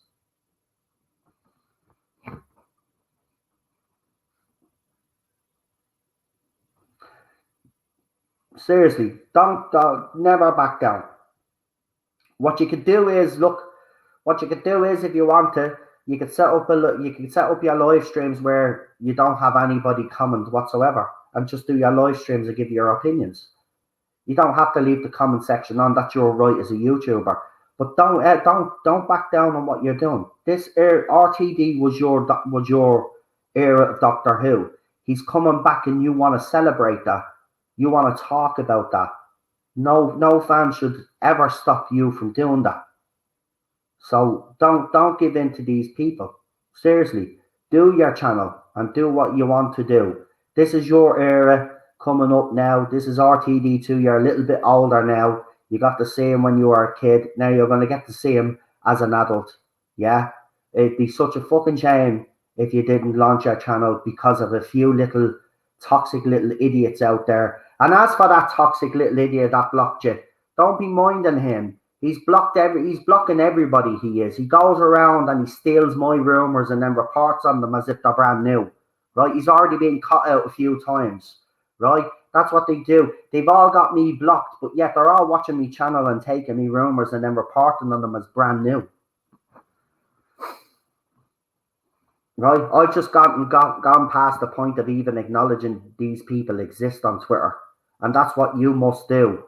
Seriously, don't never back down. What you could do is if you want to, you could set up your live streams where you don't have anybody comment whatsoever, and just do your live streams and give your opinions. You don't have to leave the comment section on. That's your right as a YouTuber. But don't back down on what you're doing. This RTD was your era of Doctor Who. He's coming back, and you want to celebrate that. You want to talk about that. No fan should ever stop you from doing that. So don't give in to these people. Seriously, do your channel and do what you want to do. This is your era coming up now. This is RTD2. You're a little bit older now. You got to see him when you were a kid. Now you're going to get to see him as an adult. Yeah, it'd be such a fucking shame if you didn't launch your channel because of a few little toxic little idiots out there. And as for that toxic little idiot that blocked you, don't be minding him. He's blocking everybody. He is. He goes around and he steals my rumors and then reports on them as if they're brand new. Right? He's already been caught out a few times. Right? That's what they do. They've all got me blocked, but yet they're all watching me channel and taking me rumors and then reporting on them as brand new. Right? I've just gone past the point of even acknowledging these people exist on Twitter. And that's what you must do.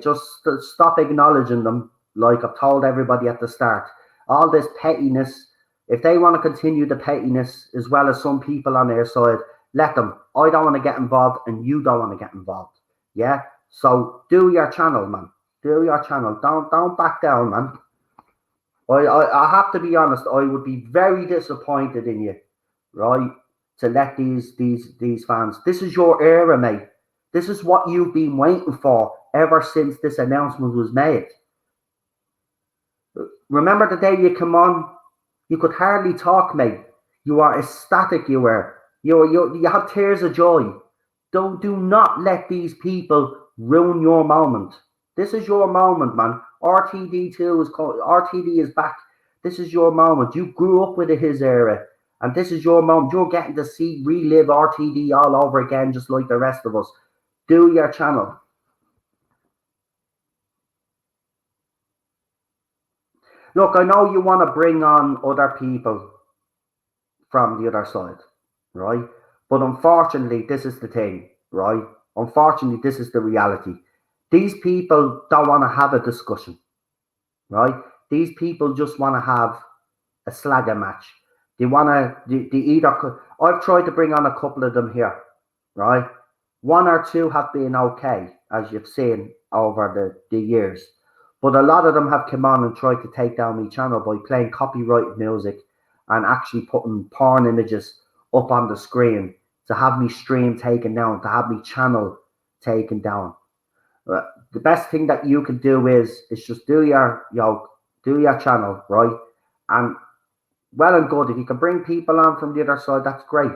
Just stop acknowledging them, like I've told everybody at the start. All this pettiness, if they want to continue the pettiness as well as some people on their side, let them. I don't want to get involved and you don't want to get involved. Yeah? So do your channel, man. Do your channel. Don't back down, man. I have to be honest, I would be very disappointed in you, right? To let these fans. This is your era, mate. This is what you've been waiting for ever since this announcement was made. Remember the day you come on, you could hardly talk, mate. You are ecstatic, you were. You have tears of joy. Do not let these people ruin your moment. This is your moment, man. RTD2 is called, RTD is back. This is your moment. You grew up with his era. And this is your moment. You're getting to see relive RTD all over again, just like the rest of us. Do your channel. Look, I know you want to bring on other people from the other side, right? But unfortunately, this is the thing, right? Unfortunately, this is the reality. These people don't want to have a discussion, right? These people just want to have a slagger match. They want to, they either, I've tried to bring on a couple of them here, right? One or two have been okay, as you've seen over the years. But a lot of them have come on and tried to take down my channel by playing copyrighted music and actually putting porn images up on the screen to have me stream taken down, to have me channel taken down. The best thing that you can do is just do your channel, right? And well and good, if you can bring people on from the other side, that's great,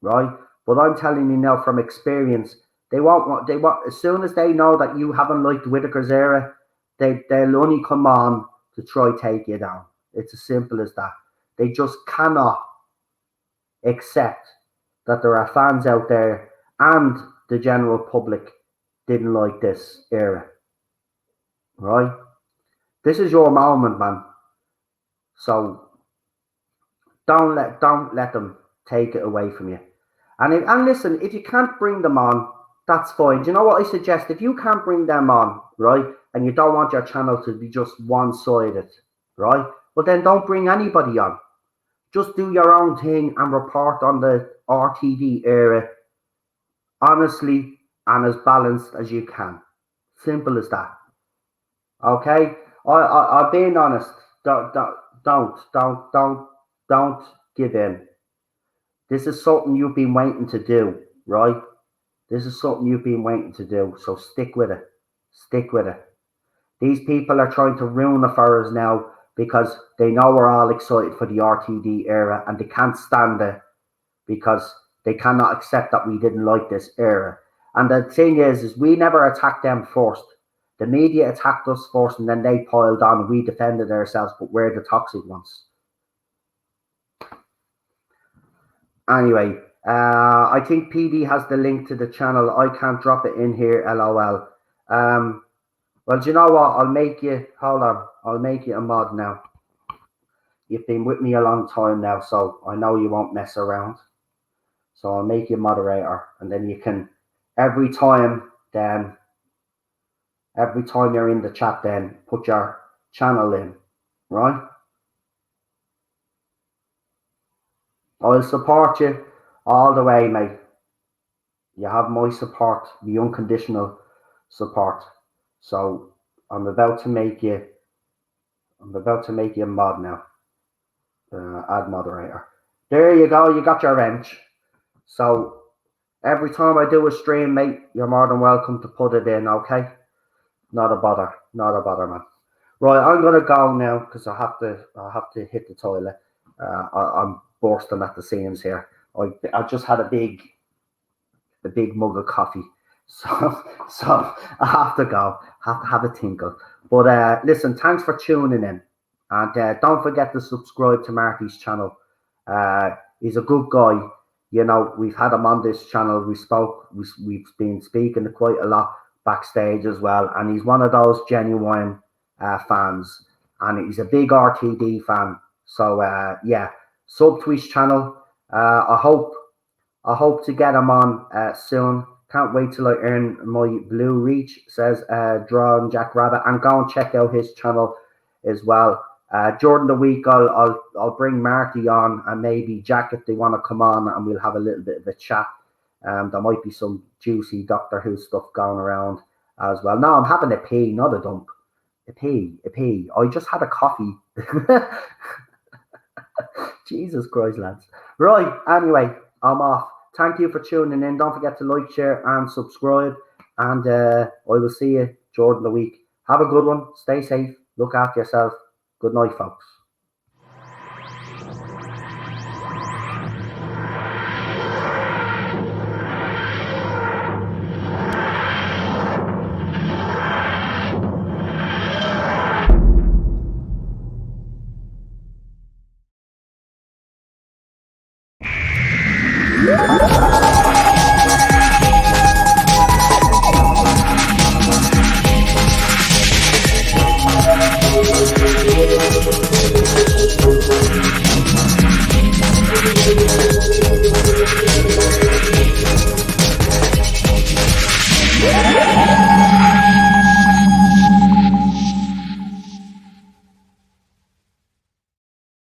right? But I'm telling you now from experience, they want as soon as they know that you haven't liked Whittaker's era, they'll only come on to try take you down. It's as simple as that. They just cannot accept that there are fans out there and the general public didn't like this era. Right? This is your moment, man. So don't let them take it away from you. And listen, if you can't bring them on, that's fine. Do you know what I suggest? If you can't bring them on, right, and you don't want your channel to be just one-sided, right, well then don't bring anybody on. Just do your own thing and report on the RTD era honestly and as balanced as you can. Simple as that. Okay? I'm being honest. Don't give in. This is something you've been waiting to do, right? This is something you've been waiting to do. So stick with it. Stick with it. These people are trying to ruin it for us now because they know we're all excited for the RTD era and they can't stand it because they cannot accept that we didn't like this era. And the thing is we never attacked them first. The media attacked us first and then they piled on and we defended ourselves, but we're the toxic ones. Anyway, I think PD has the link to the channel. I can't drop it in here, LOL. Well, do you know what? I'll make you a mod now. You've been with me a long time now, so I know you won't mess around. So I'll make you a moderator, and then you can, every time you're in the chat, then put your channel in, right? I'll support you all the way, mate. You have my support, the unconditional support. So I'm about to make you a mod now. Add moderator. There you go. You got your wrench. So every time I do a stream, mate, you're more than welcome to put it in. Okay? Not a bother, man. Right, I'm gonna go now because I have to hit the toilet. I'm bursting at the seams here. I just had a big mug of coffee, so I have to go. Have to have a tinkle. But listen, thanks for tuning in, and don't forget to subscribe to Marty's channel. He's a good guy. You know, we've had him on this channel. We've been speaking quite a lot backstage as well, and he's one of those genuine fans, and he's a big RTD fan. So yeah, sub to his channel. I hope to get him on soon. Can't wait till I earn my blue reach, says Drawn Jack Rabbit. And go and check out his channel as well. During the week, I'll bring Marty on and maybe Jack if they want to come on, and we'll have a little bit of a chat. There might be some juicy Doctor Who stuff going around as well. No, I'm having a pee, not a dump. A pee. I just had a coffee. Jesus Christ, lads. Right, anyway, I'm off. Thank you for tuning in. Don't forget to like, share, and subscribe. And I will see you during the week. Have a good one. Stay safe. Look after yourself. Good night, folks.